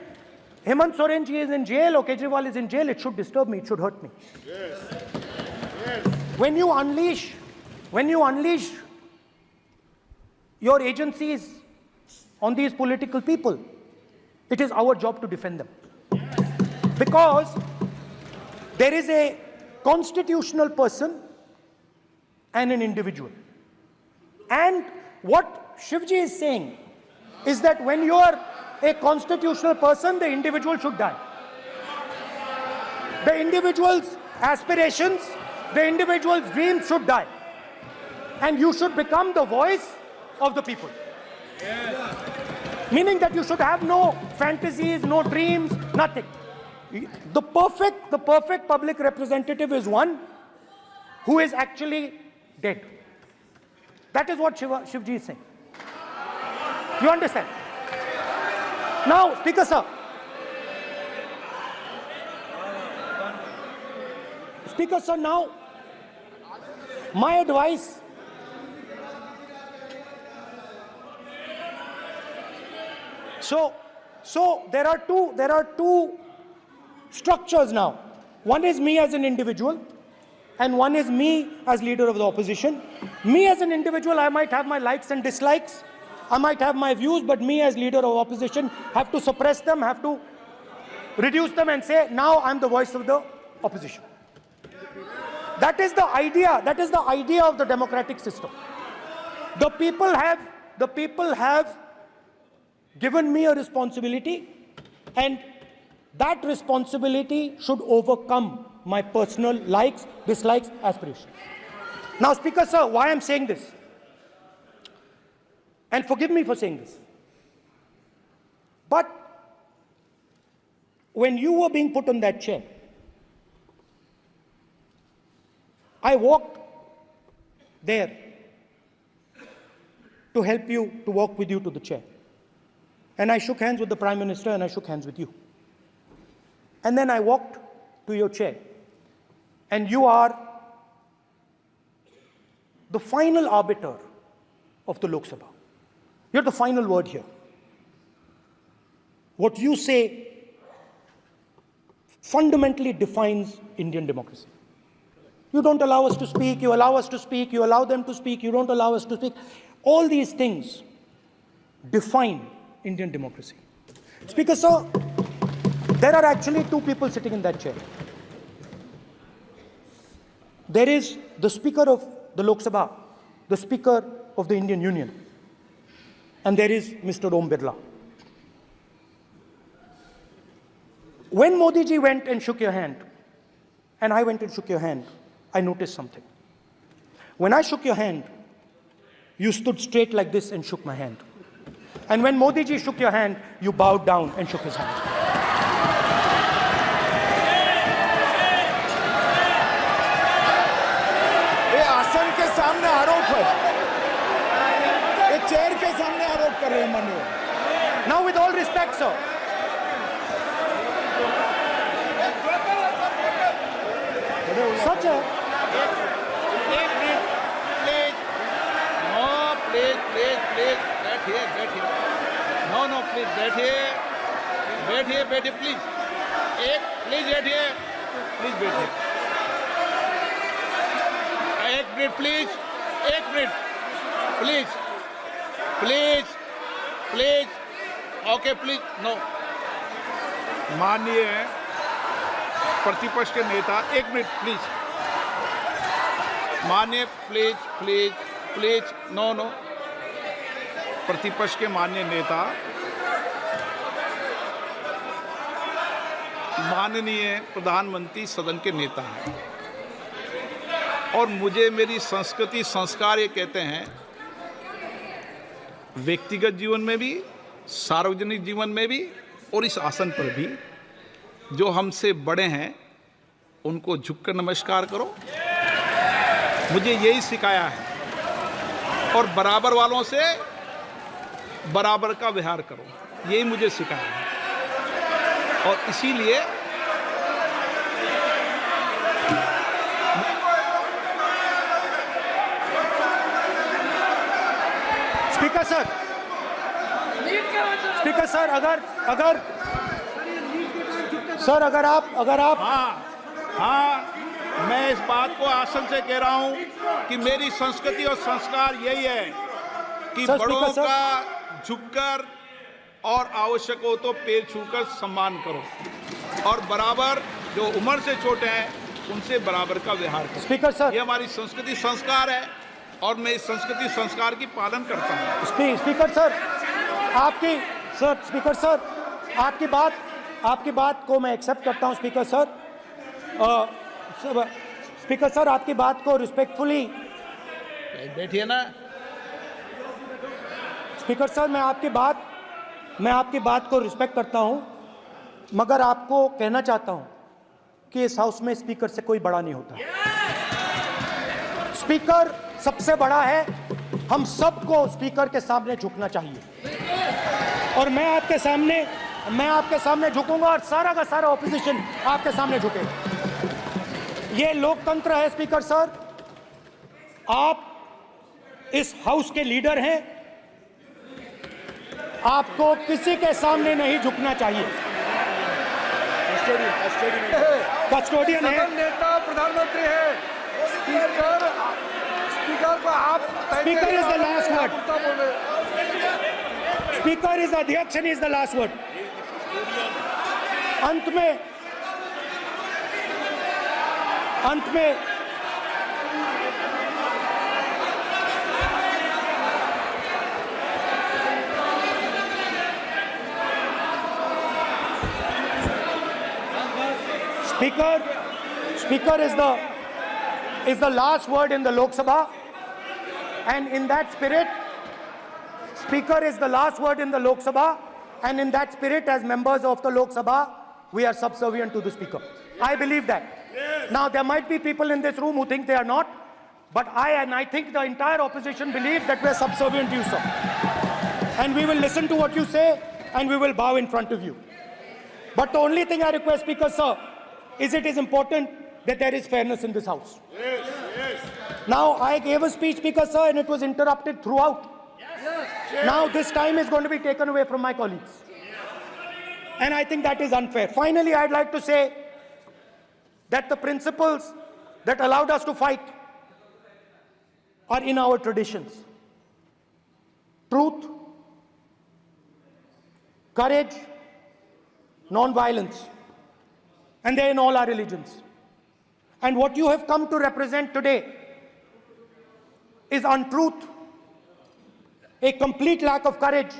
Hemant Soren ji is in jail or Kejriwal is in jail, it should disturb me, it should hurt me. Yes. Yes. When you unleash your agencies on these political people, it is our job to defend them. Because there is a constitutional person and an individual. And what Shivji is saying is that when you are a constitutional person, the individual should die. The individual's aspirations, the individual's dreams should die. And you should become the voice of the people. Yes. Meaning that you should have no fantasies, no dreams, nothing. The perfect public representative is one who is actually dead. That is what Shivji is saying. You understand? Now, Speaker sir. Speaker sir, now, my advice. So there are two structures now. One is me as an individual, and one is me as leader of the opposition. Me as an individual, I might have my likes and dislikes. I might have my views, but me as leader of opposition have to suppress them, have to reduce them and say, now I'm the voice of the opposition. That is the idea. That is the idea of the democratic system. The people have given me a responsibility, and that responsibility should overcome my personal likes, dislikes, aspirations. Now, Speaker sir, why I'm saying this? And forgive me for saying this. But when you were being put on that chair, I walked there to help you, to walk with you to the chair. And I shook hands with the Prime Minister and I shook hands with you. And then I walked to your chair. And you are the final arbiter of the Lok Sabha. You're the final word here. What you say fundamentally defines Indian democracy. You don't allow us to speak, you allow us to speak, you allow them to speak, you don't allow us to speak. All these things define Indian democracy. Speaker sir, there are actually two people sitting in that chair. There is the Speaker of the Lok Sabha, the Speaker of the Indian Union, and there is Mr. Om Birla. When Modi ji went and shook your hand, and I went and shook your hand, I noticed something. When I shook your hand, you stood straight like this and shook my hand. And when Modi ji shook your hand, you bowed down and shook his hand. ये आसन के सामने आरोप है, ये chair के सामने आरोप कर रहे हैं माननीय। Now, with all respect, sir. Such a... No, please, बैठिए, प्लीज। प्लीज बैठिए, एक minute please, okay please, no. माननीय प्रतिपक्ष के नेता, एक मिनट प्लीज, माननीय प्लीज, नो। प्रतिपक्ष के माननीय नेता, माननीय प्रधानमंत्री सदन के नेता हैं, और मुझे मेरी संस्कृति संस्कार ये कहते हैं, व्यक्तिगत जीवन में भी, सार्वजनिक जीवन में भी, और इस आसन पर भी, जो हमसे बड़े हैं उनको झुककर नमस्कार करो। मुझे यही सिखाया है, और बराबर वालों से बराबर का व्यवहार करो, यही मुझे सिखाया है। और इसीलिए स्पीकर सर, अगर आप हाँ, मैं इस बात को आसन से कह रहा हूं कि मेरी संस्कृति और संस्कार यही है कि बड़ों का झुककर और आवश्यक हो तो पैर छूकर सम्मान करो, और बराबर जो उम्र से छोटे हैं उनसे बराबर का व्यवहार करो। स्पीकर सर, ये हमारी संस्कृति संस्कार है, और मैं इस संस्कृति संस्कार की पालन करता हूँ। स्पीकर सर, आपकी बात को मैं एक्सेप्ट करता हूँ। स्पीकर सर, आपकी बात को रिस्पेक्टफुली, बैठिए ना। स्पीकर सर, मैं आपकी बात को रिस्पेक्ट करता हूं, मगर आपको कहना चाहता हूं कि इस हाउस में स्पीकर से कोई बड़ा नहीं होता। स्पीकर सबसे बड़ा है, हम सबको स्पीकर के सामने झुकना चाहिए और मैं आपके सामने झुकूंगा और सारा का सारा ऑपोजिशन आपके सामने झुकेगा। ये लोकतंत्र है स्पीकर सर, आप इस हाउस के लीडर हैं, आपको किसी के सामने नहीं झुकना चाहिए। कस्टोडियन है, नेता प्रधानमंत्री है, स्पीकर को आप speaker is the last word, speaker is अध्यक्ष and is the last word. अंत में Speaker is the last word in the Lok Sabha, and in that spirit, Speaker is the last word in the Lok Sabha, and in that spirit, as members of the Lok Sabha, we are subservient to the Speaker. I believe that. Now, there might be people in this room who think they are not, but I think the entire opposition believes that we are subservient to you, sir. And we will listen to what you say, and we will bow in front of you. But the only thing I request, Speaker, sir, is it is important that there is fairness in this house. Now, I gave a speech, Speaker, sir, and it was interrupted throughout. Now, this time is going to be taken away from my colleagues. And I think that is unfair. Finally, I'd like to say that the principles that allowed us to fight are in our traditions. Truth, courage, non-violence. And they're in all our religions. And what you have come to represent today is untruth, a complete lack of courage,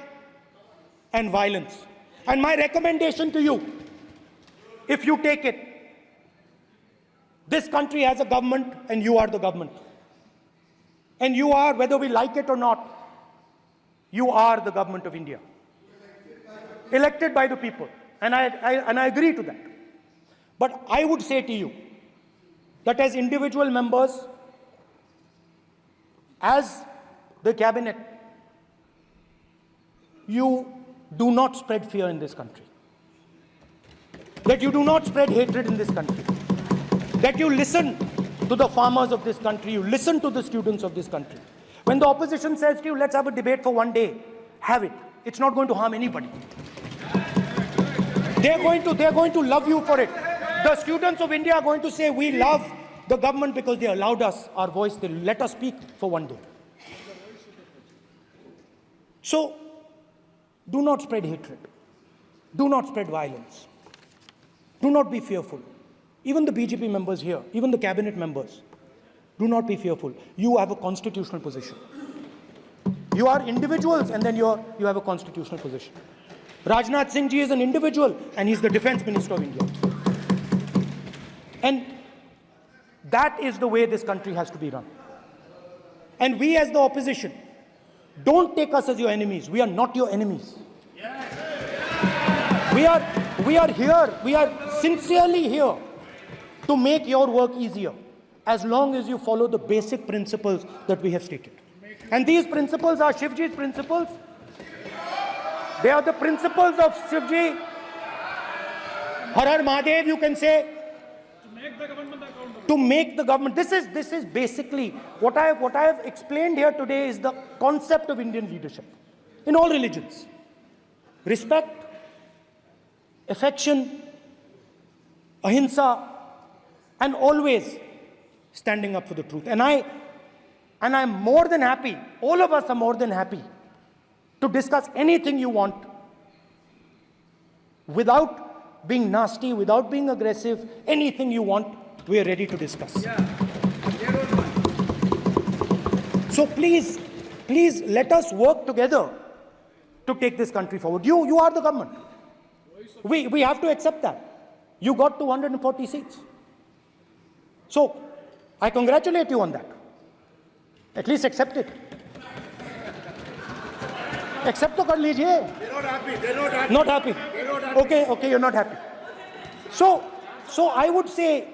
and violence. And my recommendation to you, if you take it, this country has a government and you are the government. And you are, whether we like it or not, you are the government of India. Elected by the people. And I agree to that. But I would say to you that as individual members, as the cabinet, you do not spread fear in this country. That you do not spread hatred in this country. That you listen to the farmers of this country, you listen to the students of this country. When the opposition says to you, let's have a debate for one day, have it. It's not going to harm anybody. They're going to love you for it. The students of India are going to say, we love the government because they allowed us our voice, they let us speak for one day. So, do not spread hatred. Do not spread violence. Do not be fearful. Even the BJP members here, even the cabinet members, do not be fearful. You have a constitutional position. You are individuals and then you have a constitutional position. Rajnath Singh ji is an individual and he's the Defense Minister of India. And that is the way this country has to be run. And we as the opposition, don't take us as your enemies. We are not your enemies. We are here, we are sincerely here to make your work easier as long as you follow the basic principles that we have stated. And these principles are Shivji's principles. They are the principles of Shivji. Har Har Mahadev, you can say. To make the government. This is basically what I have explained here today is the concept of Indian leadership in all religions. Respect, affection, ahimsa, and always standing up for the truth. And I'm more than happy, all of us are more than happy to discuss anything you want without being nasty, without being aggressive, anything you want, we are ready to discuss. So please let us work together to take this country forward. You are the government. We have to accept that. You got 240 seats. So I congratulate you on that. At least accept it. Accept to kar lijiye. They're not happy. They're not happy. Not happy. They're not happy. Okay, you're not happy. So I would say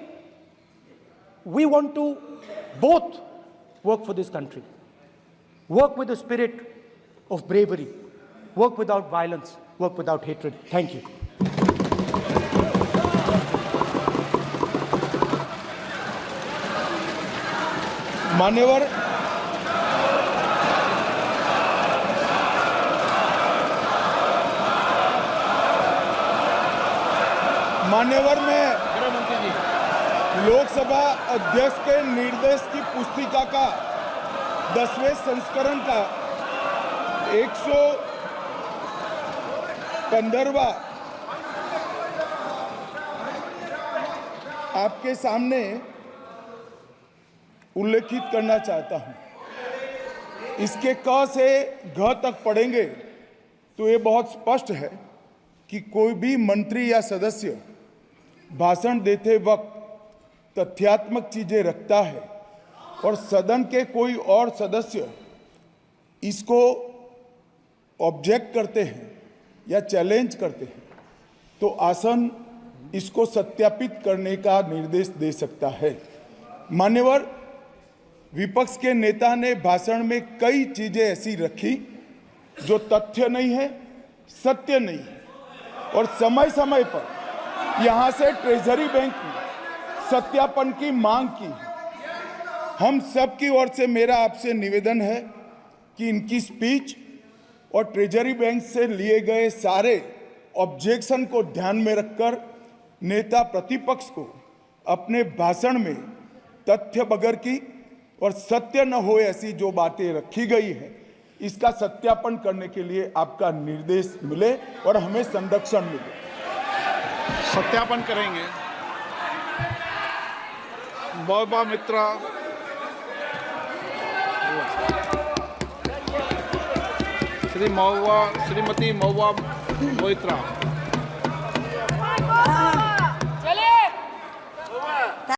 we want to both work for this country. Work with the spirit of bravery. Work without violence. Work without hatred. Thank you. मान्यवर में लोकसभा अध्यक्ष के निर्देश की पुस्तिका का 10वें संस्करण का 115वां आपके सामने उल्लेखित करना चाहता हूं। इसके क से घ तक पढ़ेंगे तो ये बहुत स्पष्ट है कि कोई भी मंत्री या सदस्य भाषण देते वक्त तथ्यात्मक चीजें रखता है और सदन के कोई और सदस्य इसको ऑब्जेक्ट करते हैं या चैलेंज करते हैं तो आसन इसको सत्यापित करने का निर्देश दे सकता है। मान्यवर, विपक्ष के नेता ने भाषण में कई चीजें ऐसी रखी जो तथ्य नहीं है, सत्य नहीं है और समय समय पर यहां से ट्रेजरी बैंक में सत्यापन की मांग की। हम सब की ओर से मेरा आपसे निवेदन है कि इनकी स्पीच और ट्रेजरी बैंक से लिए गए सारे ऑब्जेक्शन को ध्यान में रखकर नेता प्रतिपक्ष को अपने भाषण में तथ्य बगैर की और सत्य न हो ऐसी जो बातें रखी गई है इसका सत्यापन करने के लिए आपका निर्देश मिले और हमें संरक्षण मिले। सत्यापन करेंगे। महुआ मित्रा, श्रीमती महुआ मोइत्रा।